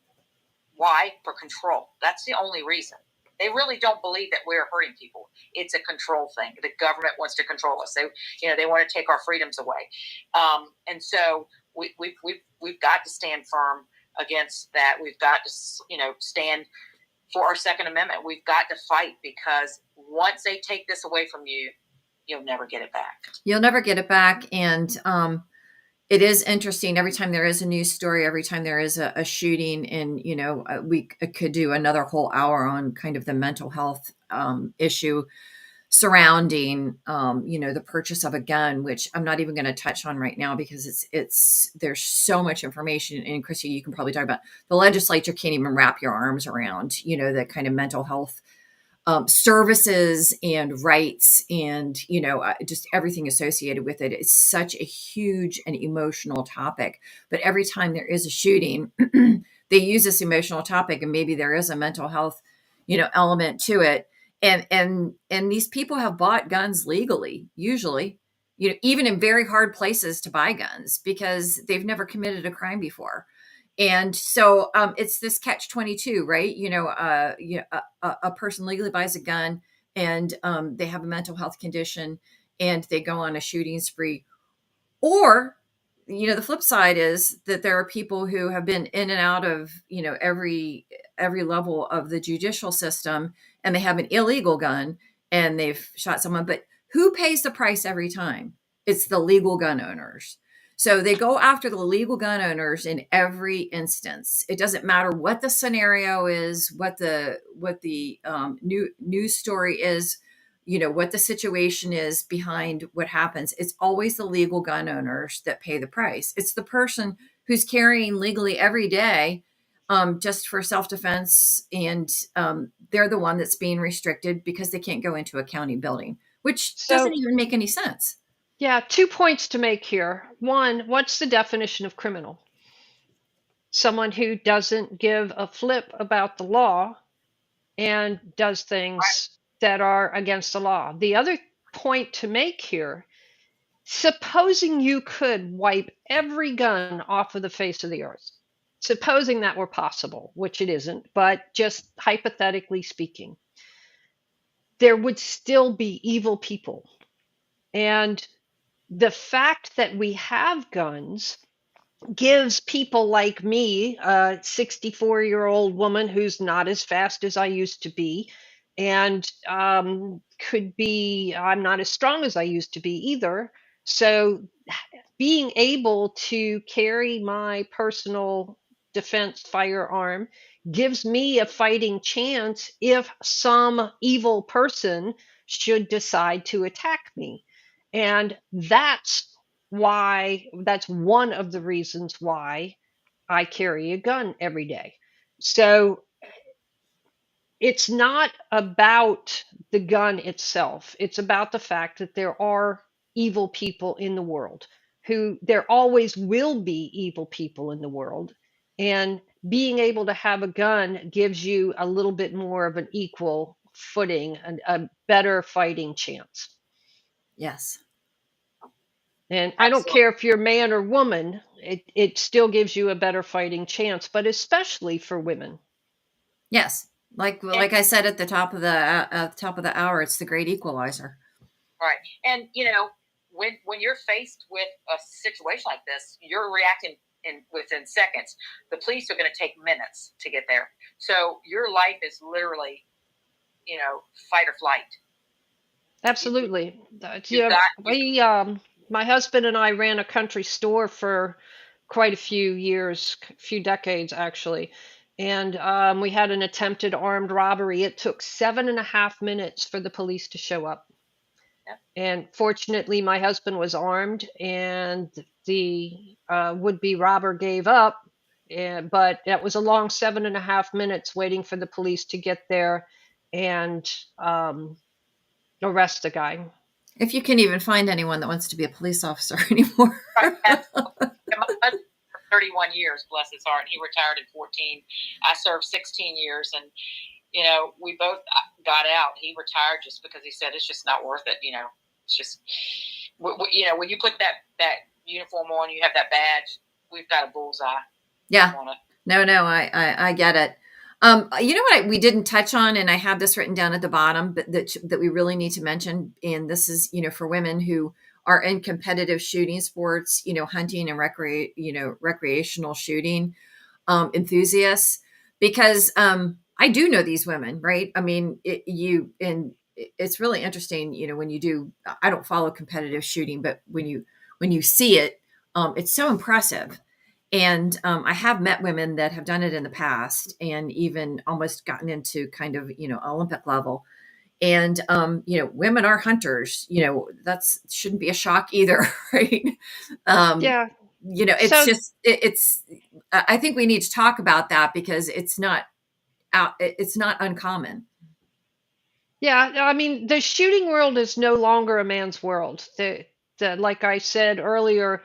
Why? For control. That's the only reason. They really don't believe that we're hurting people. It's a control thing. The government wants to control us. They want to take our freedoms away. And so we've got to stand firm against that. We've got to, stand for our Second Amendment. We've got to fight, because once they take this away from you, you'll never get it back. You'll never get it back. And it is interesting every time there is a news story, every time there is a shooting, and we could do another whole hour on kind of the mental health issue surrounding the purchase of a gun, which I'm not even going to touch on right now because it's there's so much information. And Christy, you can probably talk about, the legislature can't even wrap your arms around the kind of mental health services and rights, and just everything associated with it. It's such a huge and emotional topic. But every time there is a shooting, they use this emotional topic, and maybe there is a mental health element to it. And these people have bought guns legally, usually, even in very hard places to buy guns, because they've never committed a crime before. And so it's this catch-22, right? A person legally buys a gun, and they have a mental health condition, and they go on a shooting spree. Or, the flip side is that there are people who have been in and out of, every level of the judicial system, and they have an illegal gun and they've shot someone. But who pays the price every time? It's the legal gun owners. So they go after the legal gun owners in every instance. It doesn't matter what the scenario is, what the new news story is, what the situation is behind what happens. It's always the legal gun owners that pay the price. It's the person who's carrying legally every day, just for self-defense, and they're the one that's being restricted because they can't go into a county building, which doesn't So, even make any sense. yeah, 2 points to make here. One, what's the definition of criminal? Someone who doesn't give a flip about the law and does things that are against the law. The other point to make here, supposing you could wipe every gun off of the face of the earth, supposing that were possible, which it isn't, but just hypothetically speaking, there would still be evil people. And the fact that we have guns gives people like me, a 64-year-old woman who's not as fast as I used to be, and I'm not as strong as I used to be either. So being able to carry my personal defense firearm gives me a fighting chance if some evil person should decide to attack me. And that's one of the reasons why I carry a gun every day. So it's not about the gun itself. It's about the fact that there are evil people in the world, who there always will be evil people in the world. And being able to have a gun gives you a little bit more of an equal footing and a better fighting chance. Yes. And I don't Absolutely. care if you're man or woman, it still gives you a better fighting chance, but especially for women. Yes. Like I said at the top of the hour, it's the great equalizer. Right. And when you're faced with a situation like this, you're reacting within seconds. The police are going to take minutes to get there. So your life is literally, fight or flight. Absolutely. You've got My husband and I ran a country store for quite a few years, few decades actually. And we had an attempted armed robbery. It took 7.5 minutes for the police to show up. Yep. And fortunately, my husband was armed, and the would-be robber gave up. But that was a long 7.5 minutes waiting for the police to get there and arrest the guy. If you can even find anyone that wants to be a police officer anymore. My husband for 31 years, bless his heart. He retired at 14. I served 16 years, and we both got out. He retired just because he said it's just not worth it. It's just when you put that uniform on, you have that badge. We've got a bullseye. Yeah. No, I get it. You know what we didn't touch on, and I have this written down at the bottom, but that we really need to mention, and this is, for women who are in competitive shooting sports, hunting and recreational shooting enthusiasts, because I do know these women, right? I mean, it's really interesting, when you do. I don't follow competitive shooting, but when you see it, it's so impressive. And I have met women that have done it in the past, and even almost gotten into kind of, Olympic level. And, women are hunters, that's shouldn't be a shock either. Right. Yeah. It's So, just, I think we need to talk about that because it's not uncommon. yeah, I mean, the shooting world is no longer a man's world. Like I said earlier,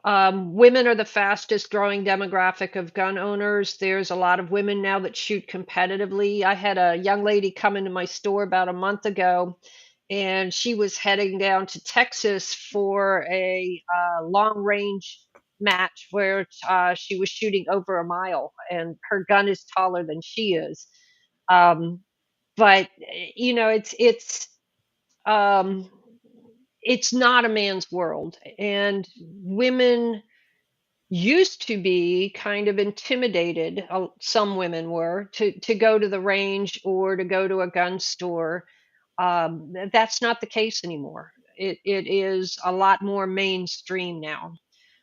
women are the fastest growing demographic of gun owners. There's a lot of women now that shoot competitively. I had a young lady come into my store about a month ago, and she was heading down to Texas for a long range match where she was shooting over a mile, and her gun is taller than she is. Um, but um, it's not a man's world, and women used to be kind of intimidated. Some women were to go to the range or to go to a gun store. That's not the case anymore. It is a lot more mainstream now.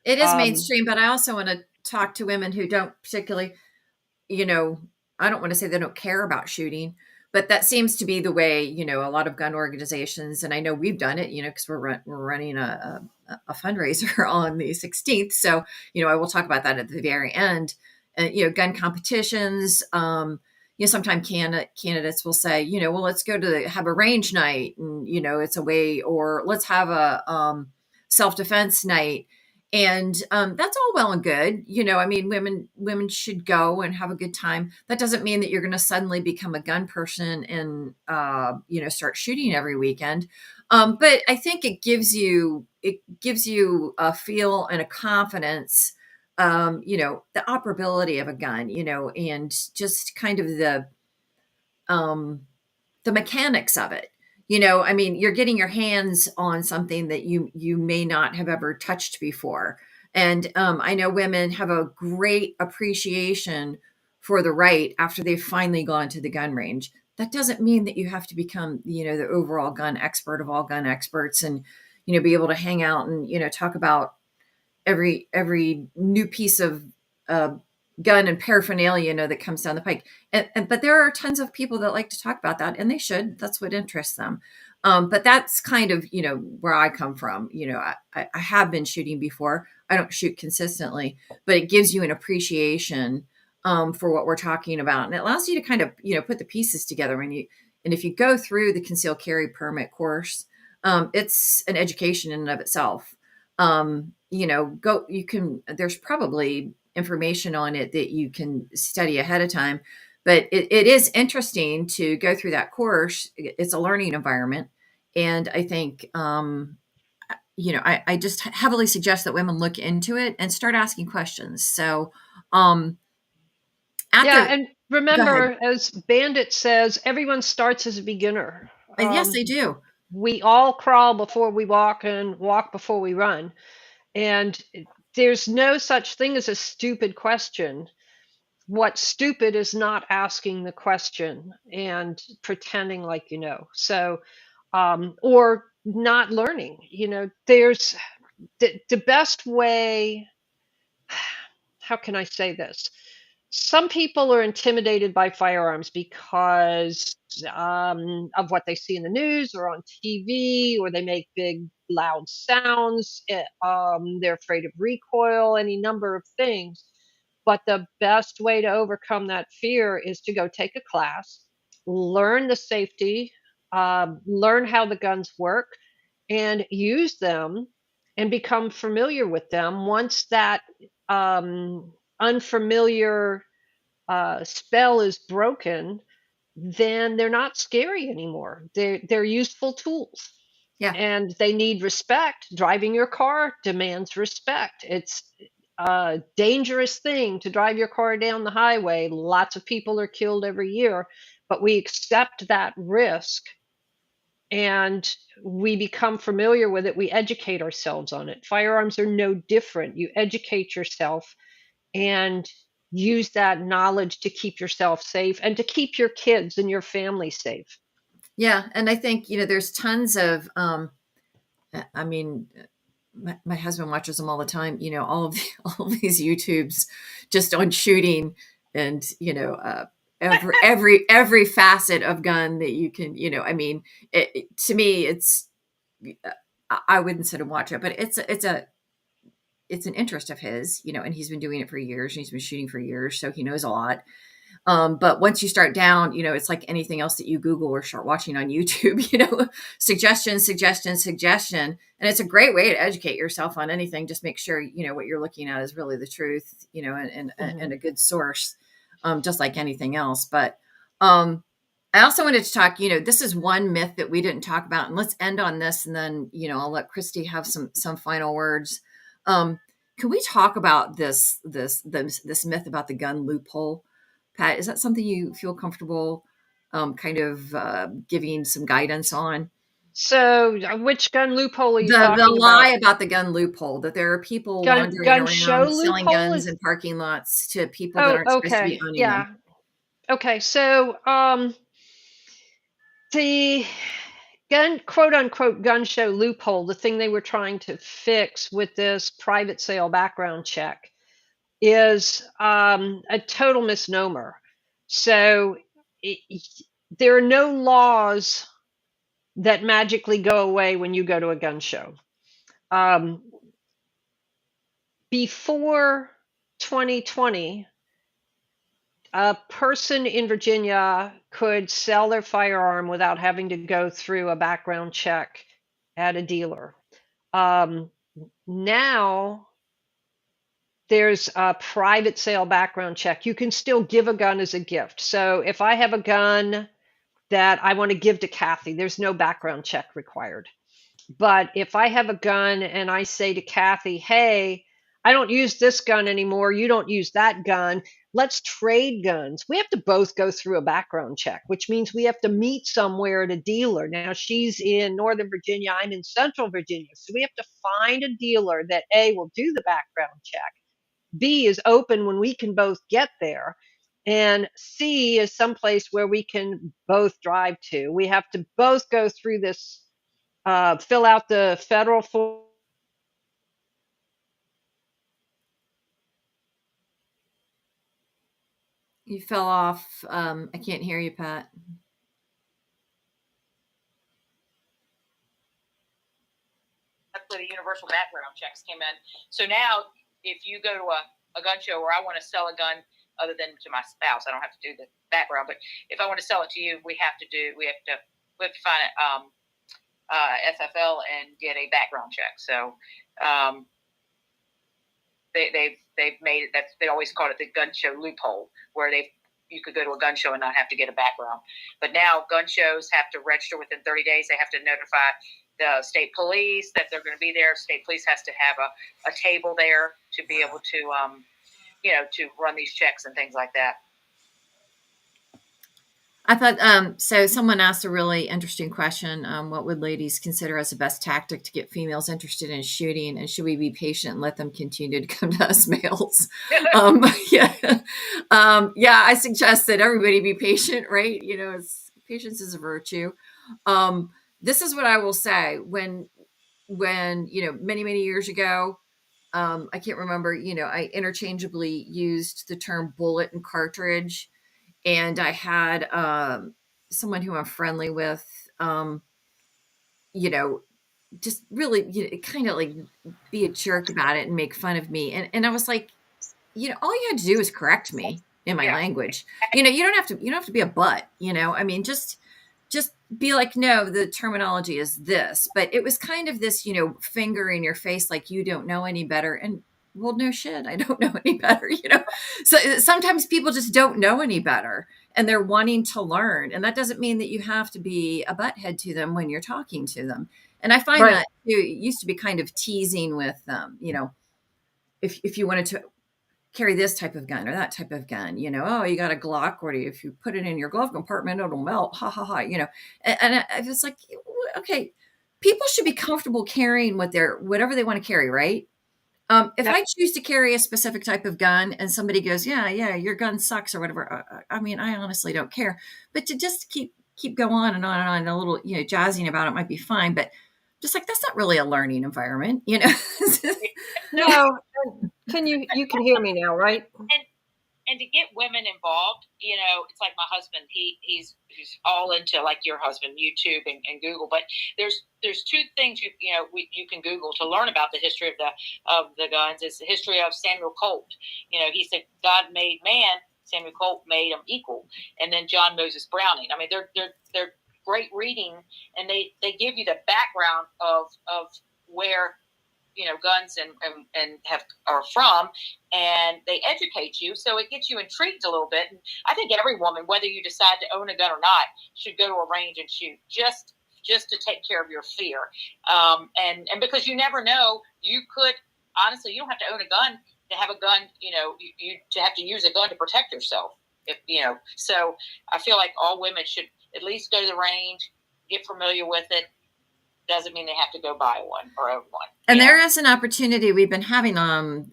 It is mainstream, but I also want to talk to women who don't particularly, I don't want to say they don't care about shooting, but that seems to be the way, a lot of gun organizations, and I know we've done it, because we're running a fundraiser on the 16th. So, I will talk about that at the very end. Gun competitions, sometimes candidates will say, well, let's go to have a range night, and, it's a way, or let's have a self-defense night. And that's all well and good. Women should go and have a good time. That doesn't mean that you're going to suddenly become a gun person and start shooting every weekend. But I think it gives you a feel and a confidence, the operability of a gun, and just kind of the mechanics of it. You're getting your hands on something that you may not have ever touched before. And I know women have a great appreciation for the right after they've finally gone to the gun range. That doesn't mean that you have to become, the overall gun expert of all gun experts and, be able to hang out and, talk about every new piece of gun and paraphernalia, that comes down the pike. But there are tons of people that like to talk about that, and they should. That's what interests them. But that's kind of, where I come from. I have been shooting before. I don't shoot consistently, but it gives you an appreciation for what we're talking about. And it allows you to kind of, put the pieces together and if you go through the concealed carry permit course, it's an education in and of itself. There's probably information on it that you can study ahead of time, but it is interesting to go through that course. It's a learning environment. And I think, I just heavily suggest that women look into it and start asking questions. So, and remember, as Bandit says, everyone starts as a beginner. Yes, they do. We all crawl before we walk and walk before we run. And there's no such thing as a stupid question. What's stupid is not asking the question and pretending like you know. So, or not learning. There's the best way. How can I say this? Some people are intimidated by firearms because of what they see in the news or on TV, or they make big, loud sounds. They're afraid of recoil, any number of things. But the best way to overcome that fear is to go take a class, learn the safety, learn how the guns work, and use them and become familiar with them. Once that unfamiliar spell is broken, then they're not scary anymore. They're useful tools. Yeah. And they need respect. Driving your car demands respect. It's a dangerous thing to drive your car down the highway. Lots of people are killed every year, but we accept that risk and we become familiar with it. We educate ourselves on it. Firearms are no different. You educate yourself and use that knowledge to keep yourself safe and to keep your kids and your family safe. Yeah. And I think, there's tons of, my husband watches them all the time, all of these YouTubes just on shooting and, every facet of gun that you can, to me, it's, I wouldn't sit and watch it, but it's an interest of his, and he's been doing it for years and he's been shooting for years. So he knows a lot. But once you start down, it's like anything else that you Google or start watching on YouTube, suggestion. And it's a great way to educate yourself on anything. Just make sure, what you're looking at is really the truth, and a good source, just like anything else. But I also wanted to talk, this is one myth that we didn't talk about, and let's end on this. And then, I'll let Christie have some final words. Can we talk about this myth about the gun loophole? Pat, is that something you feel comfortable giving some guidance on? So, which gun loophole are you talking about? The lie about? about the gun loophole, that there are people wandering around selling guns in parking lots to people that aren't supposed to be owning them. Okay, so quote unquote gun show loophole, the thing they were trying to fix with this private sale background check, is a total misnomer. So it, there are no laws that magically go away when you go to a gun show. Before 2020, a person in Virginia could sell their firearm without having to go through a background check at a dealer. Now there's a private sale background check. You can still give a gun as a gift. So if I have a gun that I want to give to Kathy, there's no background check required. But if I have a gun and I say to Kathy, hey, I don't use this gun anymore, you don't use that gun, let's trade guns. We have to both go through a background check, which means we have to meet somewhere at a dealer. Now, she's in Northern Virginia, I'm in Central Virginia. So we have to find a dealer that A, will do the background check, B, is open when we can both get there, and C, is someplace where we can both drive to. We have to both go through this, fill out the federal form. You fell off. I can't hear you, Pat. That's where the universal background checks came in. So now, if you go to a gun show where I want to sell a gun other than to my spouse, I don't have to do the background. But if I want to sell it to you, we have to find FFL and get a background check. So they've made it. They always called it the gun show loophole, where you could go to a gun show and not have to get a background. But now gun shows have to register within 30 days. They have to notify the state police that they're going to be there. State police has to have a table there to be able to to run these checks and things like that. I thought, so someone asked a really interesting question. What would ladies consider as the best tactic to get females interested in shooting? And should we be patient and let them continue to come to us males? Yeah. I suggest that everybody be patient, right? Patience is a virtue. This is what I will say. When many, many years ago, I can't remember, I interchangeably used the term bullet and cartridge. And I had someone who I'm friendly with, just really kind of like be a jerk about it and make fun of me. And I was like, all you had to do is correct me in my language. You don't have to be a butt, I mean, just be like, no, the terminology is this. But it was kind of this, finger in your face, like you don't know any better. And well, no shit, I don't know any better, So sometimes people just don't know any better and they're wanting to learn. And that doesn't mean that you have to be a butthead to them when you're talking to them. And I find that it used to be kind of teasing with them, if you wanted to carry this type of gun or that type of gun, oh, you got a Glock, or if you put it in your glove compartment, it'll melt, ha ha ha, and I was like, okay, people should be comfortable carrying whatever they want to carry, right? If I choose to carry a specific type of gun and somebody goes, yeah, your gun sucks or whatever, I mean, I honestly don't care. But to just keep go on and on and on, a little, jazzing about it might be fine. But just like, that's not really a learning environment, No, you can hear me now, right? And to get women involved, it's like my husband. He's all into, like your husband, YouTube and Google. But there's two things you can Google to learn about the history of the guns. It's the history of Samuel Colt. He said God made man. Samuel Colt made them equal. And then John Moses Browning. I mean, they're great reading, and they give you the background of where guns and are from, and they educate you, so it gets you intrigued a little bit. And I think every woman, whether you decide to own a gun or not, should go to a range and shoot just to take care of your fear. And because you never know, you could honestly, you don't have to own a gun to have a gun. You to have to use a gun to protect yourself. So I feel like all women should at least go to the range, get familiar with it. Doesn't mean they have to go buy one or own one. And there is an opportunity. We've been having,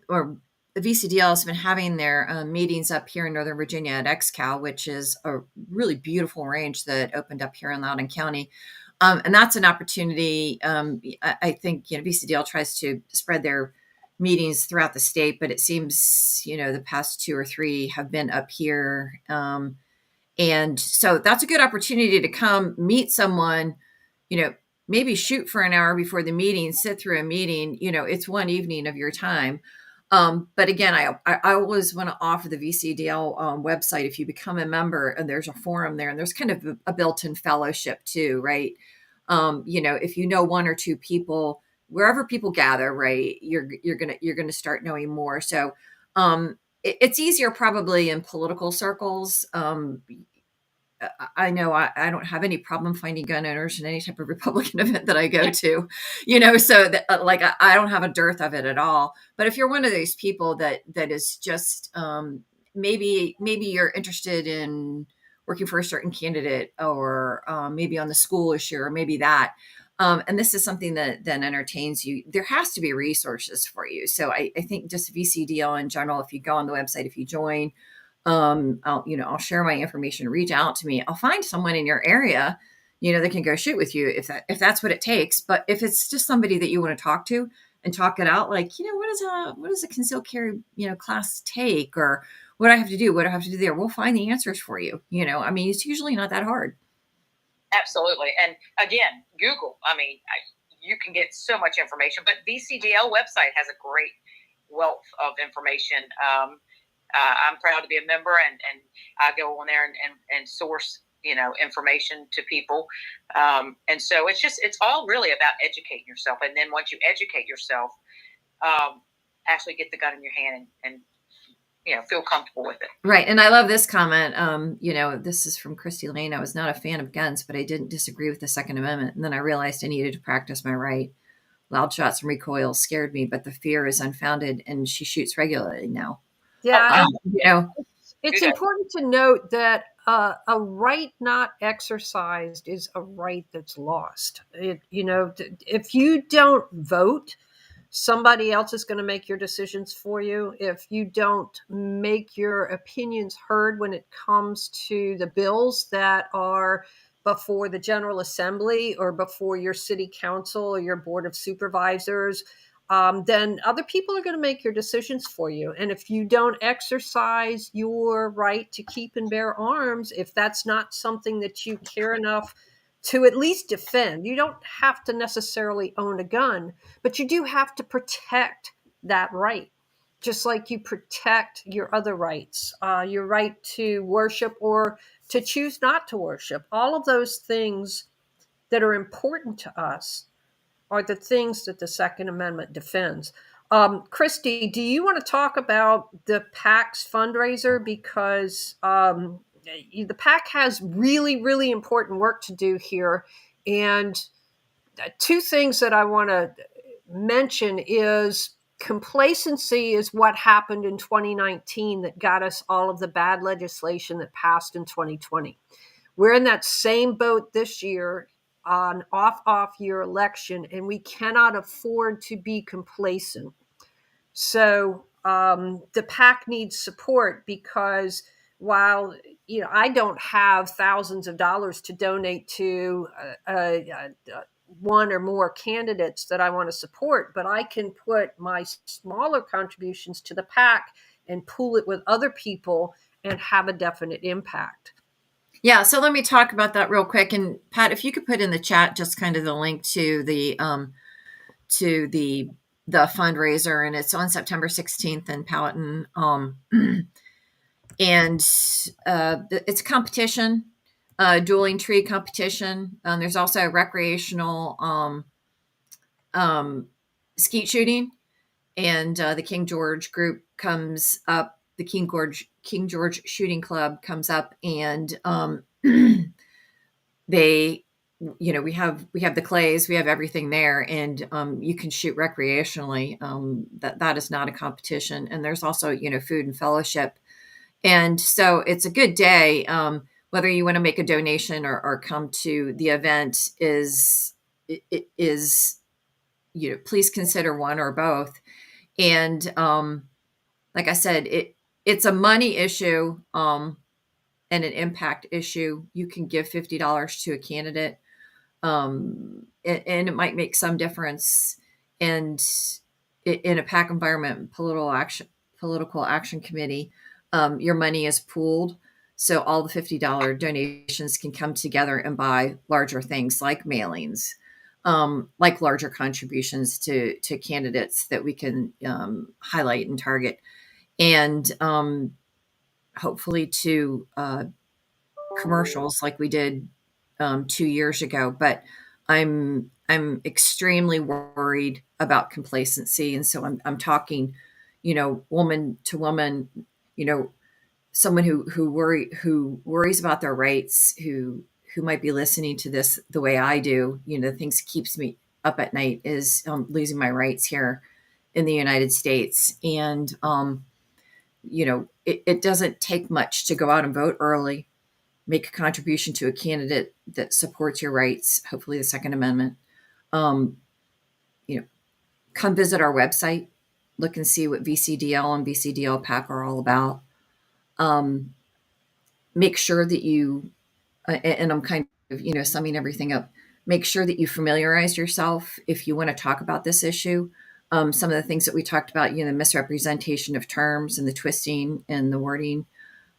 or the VCDL has been having their meetings up here in Northern Virginia at XCal, which is a really beautiful range that opened up here in Loudoun County. And that's an opportunity. I think, VCDL tries to spread their meetings throughout the state, but it seems, the past 2 or 3 have been up here. And so that's a good opportunity to come meet someone, maybe shoot for an hour before the meeting, sit through a meeting. It's one evening of your time. But again, I always want to offer the VCDL website. If you become a member, and there's a forum there, and there's kind of a built-in fellowship too, right? If you know 1 or 2 people, wherever people gather, right, you're gonna start knowing more. So it's easier probably in political circles. I know I don't have any problem finding gun owners in any type of Republican event that I go to, so that like I don't have a dearth of it at all. But if you're one of those people that is just maybe you're interested in working for a certain candidate, or maybe on the school issue, or maybe that. And this is something that then entertains you. There has to be resources for you. So I think just VCDL in general, if you go on the website, if you join, I'll share my information, reach out to me. I'll find someone in your area, that can go shoot with you if that's what it takes. But if it's just somebody that you want to talk to and talk it out, like, what does a concealed carry, class take, or what do I have to do? What do I have to do there? We'll find the answers for you. It's usually not that hard. Absolutely. And again, Google, you can get so much information, but VCDL website has a great wealth of information. I'm proud to be a member, and I go on there and source, information to people. And so it's all really about educating yourself. And then once you educate yourself, actually get the gun in your hand and feel comfortable with it. Right. And I love this comment. This is from Christie Lane. I was not a fan of guns, but I didn't disagree with the Second Amendment. And then I realized I needed to practice my right. Loud shots and recoil scared me, but the fear is unfounded, and she shoots regularly now. Yeah, It's important to note that a right not exercised is a right that's lost. If you don't vote, somebody else is going to make your decisions for you. If you don't make your opinions heard when it comes to the bills that are before the General Assembly or before your city council or your board of supervisors, then other people are going to make your decisions for you. And if you don't exercise your right to keep and bear arms, if that's not something that you care enough to at least defend, you don't have to necessarily own a gun, but you do have to protect that right, just like you protect your other rights, your right to worship or to choose not to worship. All of those things that are important to us are the things that the Second Amendment defends. Christie, do you want to talk about the PAC's fundraiser? Because the PAC has really, really important work to do here. And 2 things that I want to mention is complacency is what happened in 2019 that got us all of the bad legislation that passed in 2020. We're in that same boat this year, an off year election, and we cannot afford to be complacent. So the PAC needs support, because while I don't have thousands of dollars to donate to one or more candidates that I want to support, but I can put my smaller contributions to the PAC and pool it with other people and have a definite impact. Yeah, so let me talk about that real quick. And Pat, if you could put in the chat just kind of the link to the fundraiser, and it's on September 16th in Powhatan. And it's a competition, dueling tree competition. There's also a recreational skeet shooting, and the King George group comes up. The King George Shooting Club comes up, and they, we have the clays, we have everything there, and you can shoot recreationally. That is not a competition, and there's also food and fellowship, and so it's a good day. Whether you want to make a donation or come to the event is please consider one or both. And like I said, it's a money issue and an impact issue. You can give $50 to a candidate. and it might make some difference. And in a PAC environment, political action committee, your money is pooled. So all the $50 donations can come together and buy larger things like mailings, like larger contributions to candidates that we can highlight and target, and hopefully to commercials like we did 2 years ago. But I'm extremely worried about complacency, and so I'm talking, woman to woman, someone who worries about their rights, who might be listening to this the way I do. The things that keeps me up at night is losing my rights here in the United States, and it doesn't take much to go out and vote early, make a contribution to a candidate that supports your rights, hopefully the Second Amendment. Um, Come visit our website, look and see what VCDL and VCDL PAC are all about. Make sure that you, and I'm kind of, summing everything up, make sure that you familiarize yourself if you want to talk about this issue. Some of the things that we talked about, the misrepresentation of terms and the twisting and the wording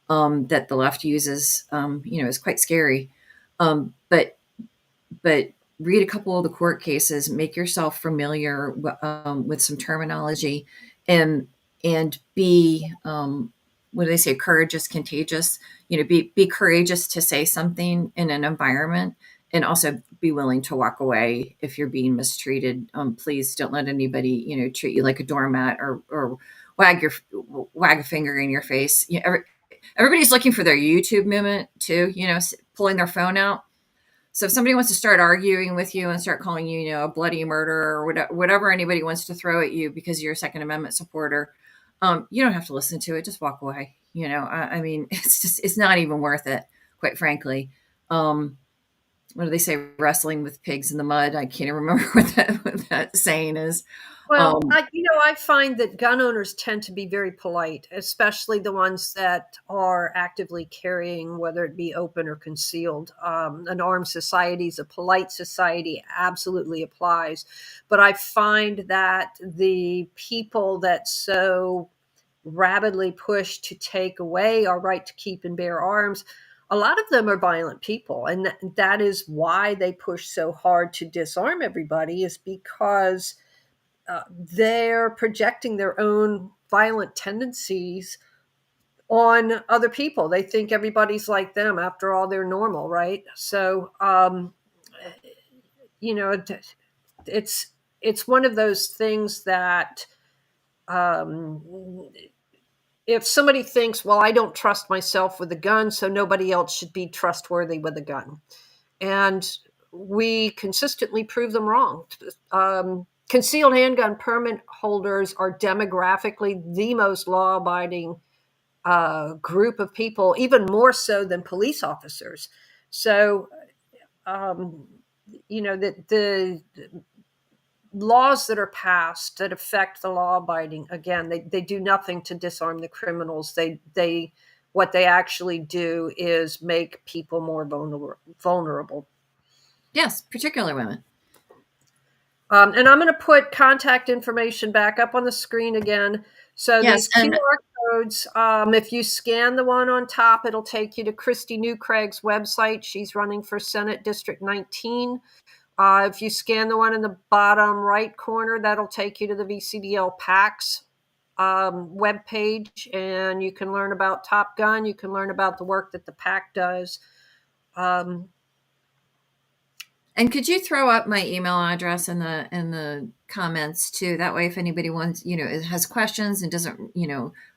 that the left uses, is quite scary. But read a couple of the court cases, make yourself familiar with some terminology, and be what do they say? Courage is contagious. Be courageous to say something in an environment, and also be willing to walk away if you're being mistreated. Please don't let anybody treat you like a doormat, or wag a finger in your face. Everybody's looking for their YouTube moment too. Pulling their phone out. So if somebody wants to start arguing with you and start calling you, a bloody murderer, or whatever anybody wants to throw at you because you're a Second Amendment supporter, you don't have to listen to it. Just walk away. I mean, it's not even worth it, quite frankly. What do they say? Wrestling with pigs in the mud. I can't even remember what that saying is. Well, I find that gun owners tend to be very polite, especially the ones that are actively carrying, whether it be open or concealed. An armed society is a polite society, absolutely applies. But I find that the people that so rapidly push to take away our right to keep and bear arms, a lot of them are violent people. And that is why they push so hard to disarm everybody, is because they're projecting their own violent tendencies on other people. They think everybody's like them. After all, they're normal, right? So, it's one of those things that if somebody thinks, well, I don't trust myself with a gun, so nobody else should be trustworthy with a gun. And we consistently prove them wrong. Concealed handgun permit holders are demographically the most law-abiding group of people, even more so than police officers. So, the laws that are passed that affect the law-abiding, again, they do nothing to disarm the criminals. What they actually do is make people more vulnerable. Yes, particularly women. And I'm going to put contact information back up on the screen again. So Yes, these QR codes, if you scan the one on top, it'll take you to Christie Newcraig's website. She's running for Senate District 19. If you scan the one in the bottom right corner, that'll take you to the VCDL PAC's webpage, and you can learn about Top Gun. You can learn about the work that the PAC does. And could you throw up my email address in the comments too? That way, if anybody wants, has questions and doesn't,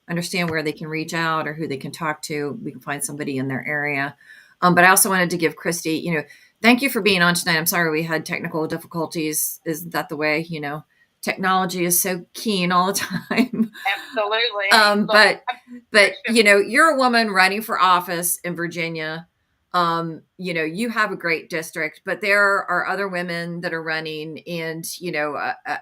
understand where they can reach out or who they can talk to, we can find somebody in their area. But I also wanted to give Christie, thank you for being on tonight. I'm sorry we had technical difficulties. Isn't that the way? Technology is so keen all the time. Absolutely. But you're a woman running for office in Virginia. You have a great district, but there are other women that are running, and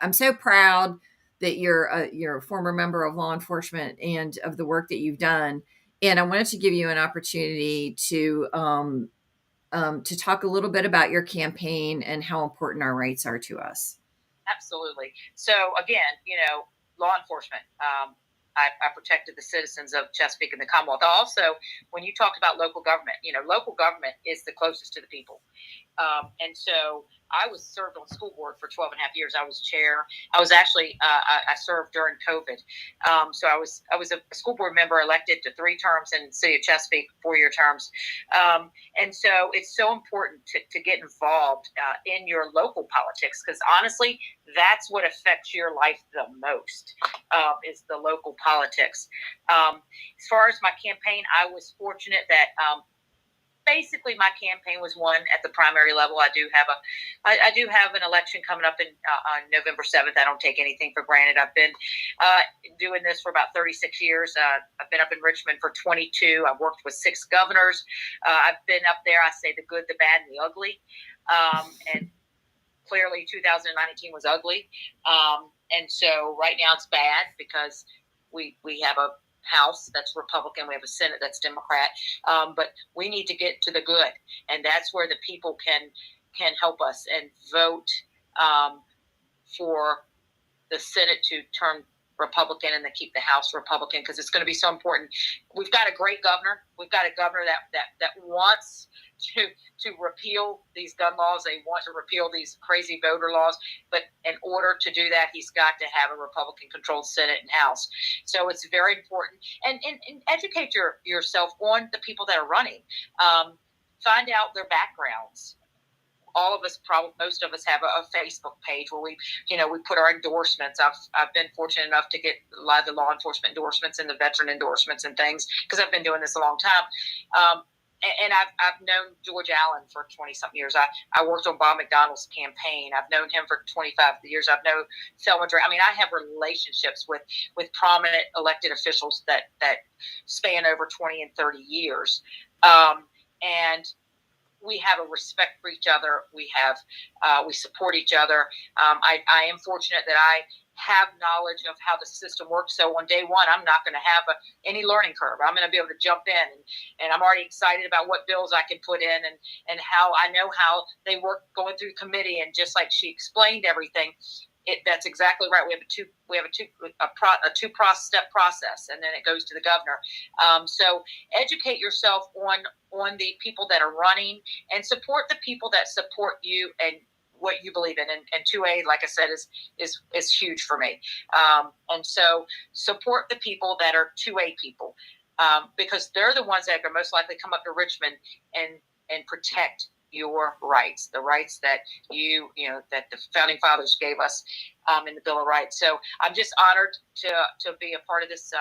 I'm so proud that you're a former member of law enforcement and of the work that you've done. And I wanted to give you an opportunity to to talk a little bit about your campaign and how important our rights are to us. Absolutely. So again, law enforcement. I protected the citizens of Chesapeake and the Commonwealth. Also, when you talked about local government, local government is the closest to the people. And so I was served on school board for 12 and a half years. I was chair. I was actually, I served during COVID. So I was a school board member elected to 3 terms in the city of Chesapeake, 4-year terms. And so it's so important to get involved in your local politics, because honestly, that's what affects your life the most, is the local politics. As far as my campaign, I was fortunate that basically my campaign was won at the primary level. I do have an election coming up on November 7th. I don't take anything for granted. I've been doing this for about 36 years. I've been up in Richmond for 22. I've worked with 6 governors. I've been up there. I say the good, the bad, and the ugly. And clearly 2019 was ugly. And so right now it's bad because we have a House that's Republican, we have a Senate that's Democrat, but we need to get to the good, and that's where the people can help us and vote for the Senate to turn Republican and to keep the House Republican, because it's going to be so important. We've got a great governor. We've got a governor that wants to repeal these gun laws. They want to repeal these crazy voter laws. But in order to do that, he's got to have a Republican-controlled Senate and House. So it's very important. And educate yourself on the people that are running. Find out their backgrounds. All of us, most of us, have a Facebook page where we put our endorsements. I've been fortunate enough to get a lot of the law enforcement endorsements and the veteran endorsements and things, because I've been doing this a long time. And I've known George Allen for 20-something years. I worked on Bob McDonnell's campaign. I've known him for 25 years. I've known Thelma Dre. I mean, I have relationships with prominent elected officials that span over 20 and 30 years. And we have a respect for each other. We support each other. I am fortunate that I have knowledge of how the system works. So on day one, I'm not going to have any learning curve. I'm going to be able to jump in, and I'm already excited about what bills I can put in, and how I know how they work going through committee. And just like she explained everything, that's exactly right. We have a two-step process, and then it goes to the governor. So educate yourself on the people that are running, and support the people that support you and what you believe in. And 2A, like I said, is huge for me. And so support the people that are 2A people, because they're the ones that are most likely to come up to Richmond and protect your rights, the rights that that the founding fathers gave us in the Bill of Rights. So I'm just honored to be a part of this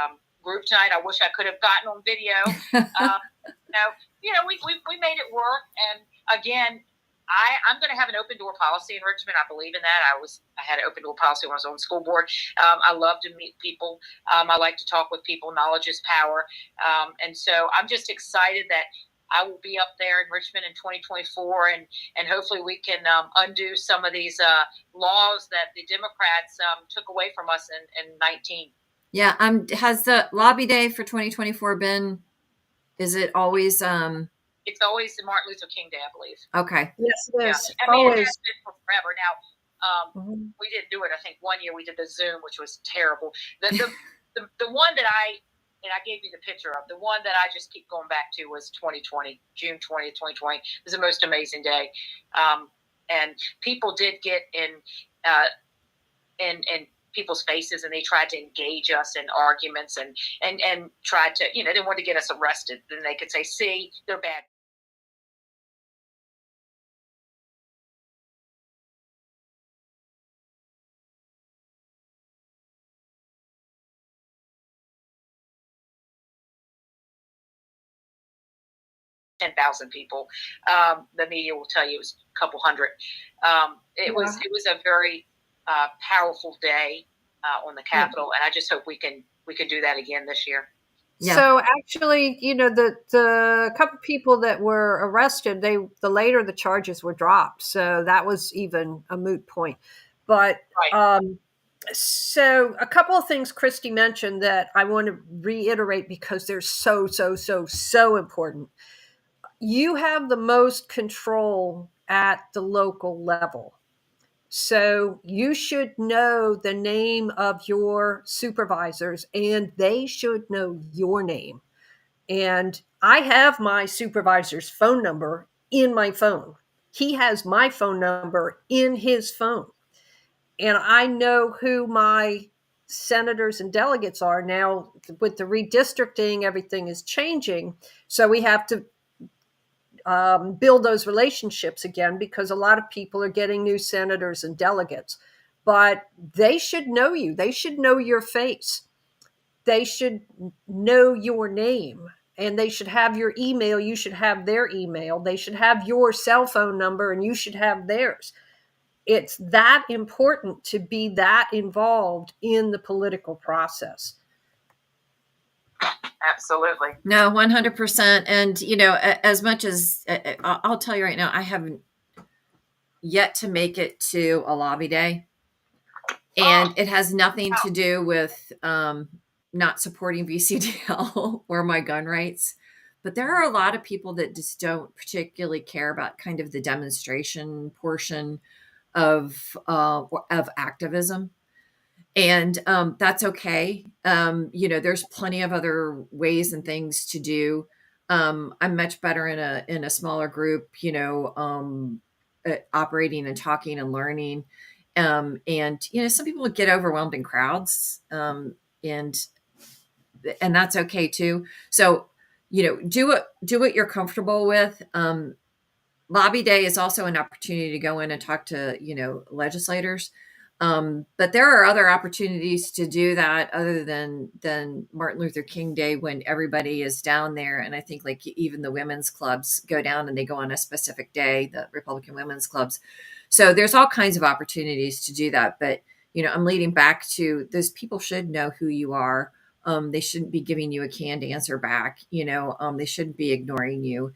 group tonight. I wish I could have gotten on video. We made it work. And again, I'm going to have an open door policy in Richmond. I believe in that. I had an open door policy when I was on school board. I love to meet people. I like to talk with people. Knowledge is power. And so I'm just excited that I will be up there in Richmond in 2024, and hopefully we can undo some of these laws that the Democrats took away from us in 19. Yeah. Has the lobby day for 2024 been? Is it always? It's always Martin Luther King Day, I believe. Okay. Yes, it is. Yeah. I mean, Always. it has been for forever. Now, we didn't do it. I think one year we did the Zoom, which was terrible. The one that I gave you the picture of, the one that I just keep going back to, was 2020, June 20th, 2020. It was the most amazing day. And people did get in people's faces, and they tried to engage us in arguments and tried to, they wanted to get us arrested. Then they could say, see, they're bad. $10,000 people. The media will tell you it was a couple hundred. It was a very powerful day on the Capitol, and I just hope we can do that again this year. Yeah. So actually, the couple people that were arrested, the later the charges were dropped, so that was even a moot point. But Right. So a couple of things Christie mentioned that I want to reiterate because they're so important. you have the most control at the local level. So you should know the name of your supervisors and they should know your name. And I have my supervisor's phone number in my phone. He has my phone number in his phone. And I know who my senators and delegates are now. With the redistricting, everything is changing. So we have to build those relationships again, because a lot of people are getting new senators and delegates. But they should know you. They should know your face. They should know your name, and they should have your email. You should have their email. They should have your cell phone number and you should have theirs. It's that important to be that involved in the political process. Absolutely. No, 100%. And, as much as I'll tell you right now, I haven't yet to make it to a lobby day. And it has nothing to do with not supporting VCDL or my gun rights. But there are a lot of people that just don't particularly care about kind of the demonstration portion of activism. And that's okay. There's plenty of other ways and things to do. I'm much better in a smaller group, operating and talking and learning. And some people get overwhelmed in crowds, and that's okay too. So do what you're comfortable with. Lobby day is also an opportunity to go in and talk to legislators. But there are other opportunities to do that other than Martin Luther King Day, when everybody is down there. And I think like even the women's clubs go down and they go on a specific day, the Republican women's clubs. So there's all kinds of opportunities to do that. But, I'm leading back to those people should know who you are. They shouldn't be giving you a canned answer back. They shouldn't be ignoring you.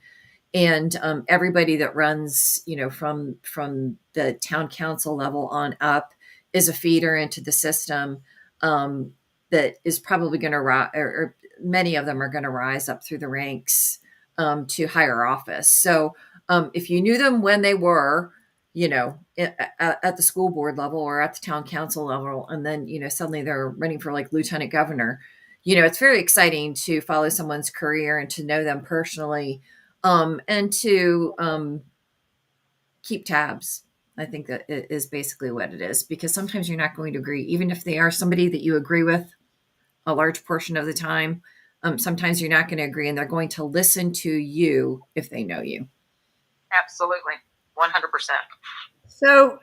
And everybody that runs, from the town council level on up is a feeder into the system that is probably going to rise, or many of them are going to rise up through the ranks to higher office. So if you knew them when they were, at the school board level or at the town council level, and then, suddenly they're running for like lieutenant governor, it's very exciting to follow someone's career and to know them personally, and to keep tabs. I think that is basically what it is, because sometimes you're not going to agree, even if they are somebody that you agree with a large portion of the time. Sometimes you're not going to agree, and they're going to listen to you if they know you. Absolutely. 100%. So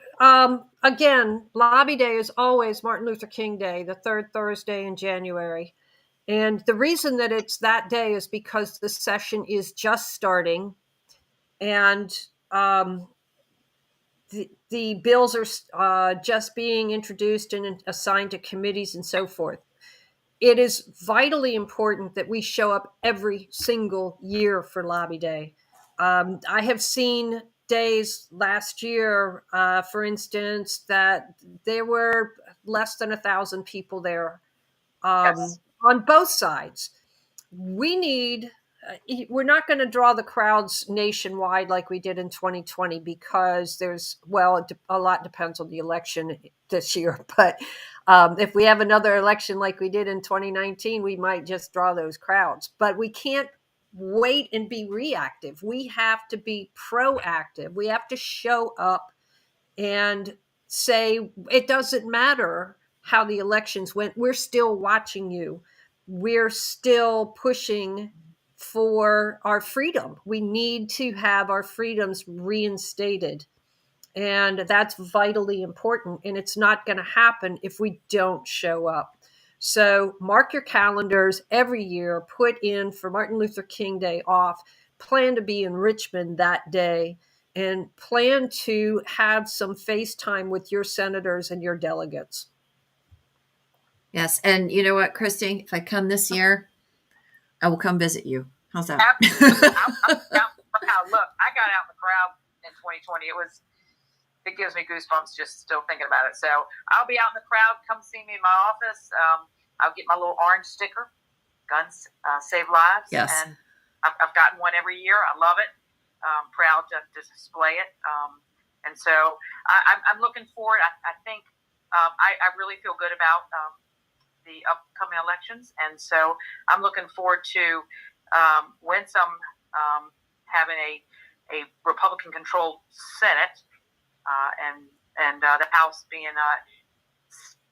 again, Lobby Day is always Martin Luther King Day, the third Thursday in January. And the reason that it's that day is because the session is just starting, and the bills are just being introduced and assigned to committees and so forth. It is vitally important that we show up every single year for Lobby Day. I have seen days last year, for instance, that there were less than 1,000 people there, Yes. on both sides. We're not going to draw the crowds nationwide like we did in 2020, because a lot depends on the election this year. But if we have another election like we did in 2019, we might just draw those crowds. But we can't wait and be reactive. We have to be proactive. We have to show up and say, it doesn't matter how the elections went. We're still watching you. We're still pushing for our freedom. We need to have our freedoms reinstated. And that's vitally important. And it's not going to happen if we don't show up. So mark your calendars every year, put in for Martin Luther King Day off, plan to be in Richmond that day, and plan to have some FaceTime with your senators and your delegates. Yes. And you know what, Christie, if I come this year, I will come visit you. How's that? Absolutely. Look, I got out in the crowd in 2020. It gives me goosebumps just still thinking about it. So I'll be out in the crowd. Come see me in my office. I'll get my little orange sticker. Guns save lives. Yes. And I've gotten one every year. I love it. Proud to display it. And so I'm looking forward. I think I really feel good about the upcoming elections, and so I'm looking forward to when some having a Republican-controlled Senate and the House being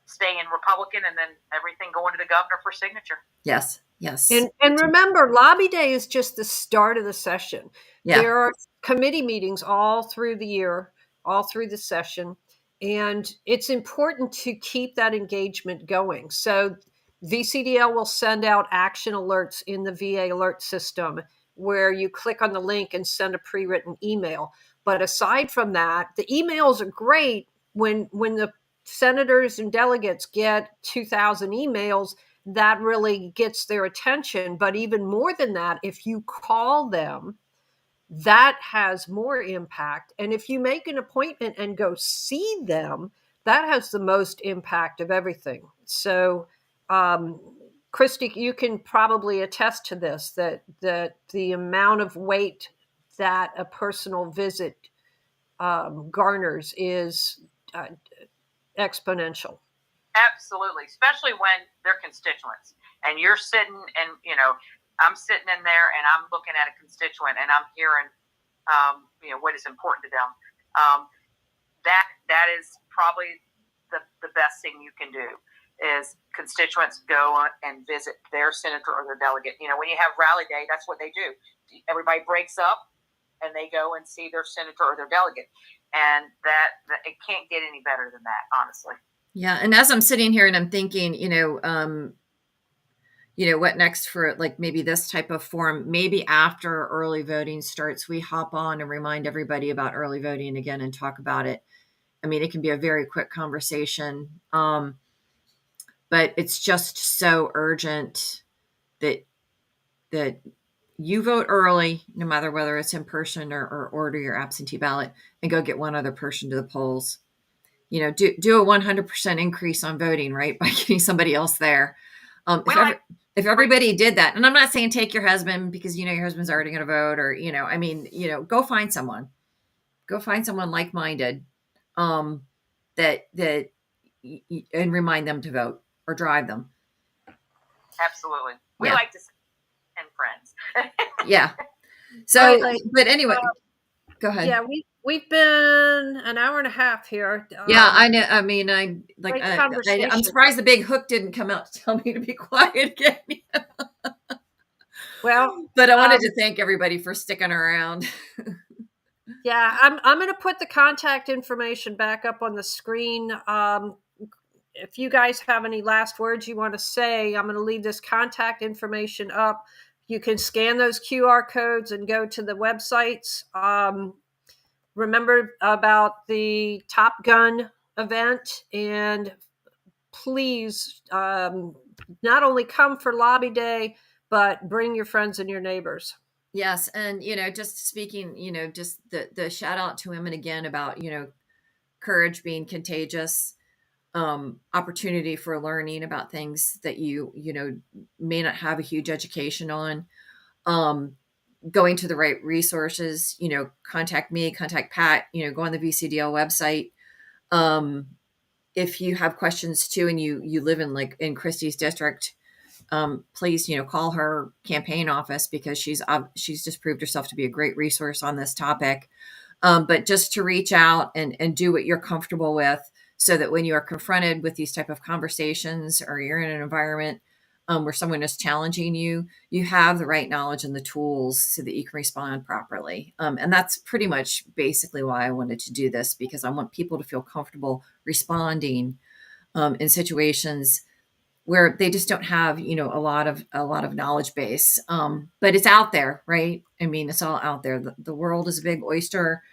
staying Republican, and then everything going to the governor for signature. Yes. Yes. And remember, Lobby Day is just the start of the session. Yeah. There are committee meetings all through the year, all through the session. And it's important to keep that engagement going. So VCDL will send out action alerts in the VA alert system where you click on the link and send a pre-written email. But aside from that, the emails are great when the senators and delegates get 2,000 emails. That really gets their attention. But even more than that, if you call them, that has more impact. And if you make an appointment and go see them, that has the most impact of everything. So, Christie, you can probably attest to this, that the amount of weight that a personal visit garners is exponential. Absolutely, especially when they're constituents and you're sitting and, I'm sitting in there and I'm looking at a constituent and I'm hearing, what is important to them. That is probably the best thing you can do is constituents go and visit their senator or their delegate. When you have rally day, that's what they do. Everybody breaks up and they go and see their senator or their delegate. And that it can't get any better than that, honestly. Yeah. And as I'm sitting here and I'm thinking, what next for like maybe this type of forum, maybe after early voting starts, we hop on and remind everybody about early voting again and talk about it. I mean, it can be a very quick conversation. But it's just so urgent that you vote early, no matter whether it's in person or order your absentee ballot and go get one other person to the polls. Do a 100% increase on voting, right? By getting somebody else there. If everybody did that, and I'm not saying take your husband because, your husband's already going to vote or, go find someone, like-minded, that and remind them to vote or drive them. Absolutely. We like to and friends. Yeah. So, but anyway, go ahead. Yeah, we've been an hour and a half here. Yeah, I know. I mean, I'm surprised the big hook didn't come out to tell me to be quiet again. Well, but I wanted to thank everybody for sticking around. Yeah, I'm going to put the contact information back up on the screen. If you guys have any last words you want to say, I'm going to leave this contact information up. You can scan those QR codes and go to the websites. Remember about the Top Gun event, and please not only come for Lobby Day, but bring your friends and your neighbors. Yes. And, just speaking, just the shout out to women again about, courage being contagious, opportunity for learning about things that you may not have a huge education on, going to the right resources, contact me, contact Pat, go on the VCDL website. If you have questions too, and you live in Christie's district, please, call her campaign office because she's just proved herself to be a great resource on this topic. But just to reach out and do what you're comfortable with so that when you are confronted with these type of conversations or you're in an environment where someone is challenging you, you have the right knowledge and the tools so that you can respond properly. And that's pretty much basically why I wanted to do this, because I want people to feel comfortable responding in situations where they just don't have, a lot of knowledge base. But it's out there, right? I mean, it's all out there. The world is a big oyster.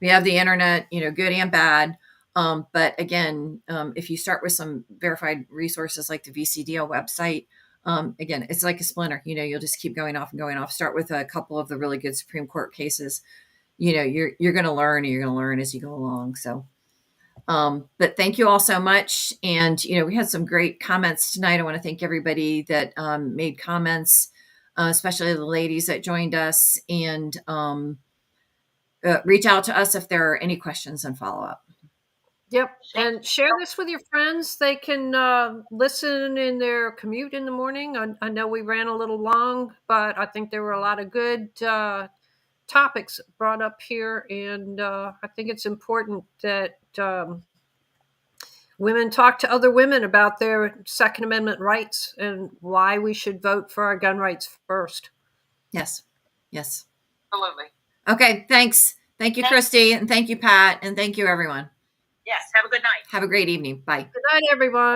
We have the internet, good and bad. But again, if you start with some verified resources like the VCDL website, again, it's like a splinter, you'll just keep going off and going off. Start with a couple of the really good Supreme Court cases. You're going to learn, and you're going to learn as you go along. So, but thank you all so much. And, we had some great comments tonight. I want to thank everybody that made comments. especially the ladies that joined us, and reach out to us if there are any questions and follow up. Yep. And share this with your friends. They can listen in their commute in the morning. I know we ran a little long, but I think there were a lot of good topics brought up here. And I think it's important that women talk to other women about their Second Amendment rights and why we should vote for our gun rights first. Yes. Yes. Absolutely. Okay. Thanks. Thank you, Christie. And thank you, Pat. And thank you, everyone. Yes. Have a good night. Have a great evening. Bye. Good night, everyone.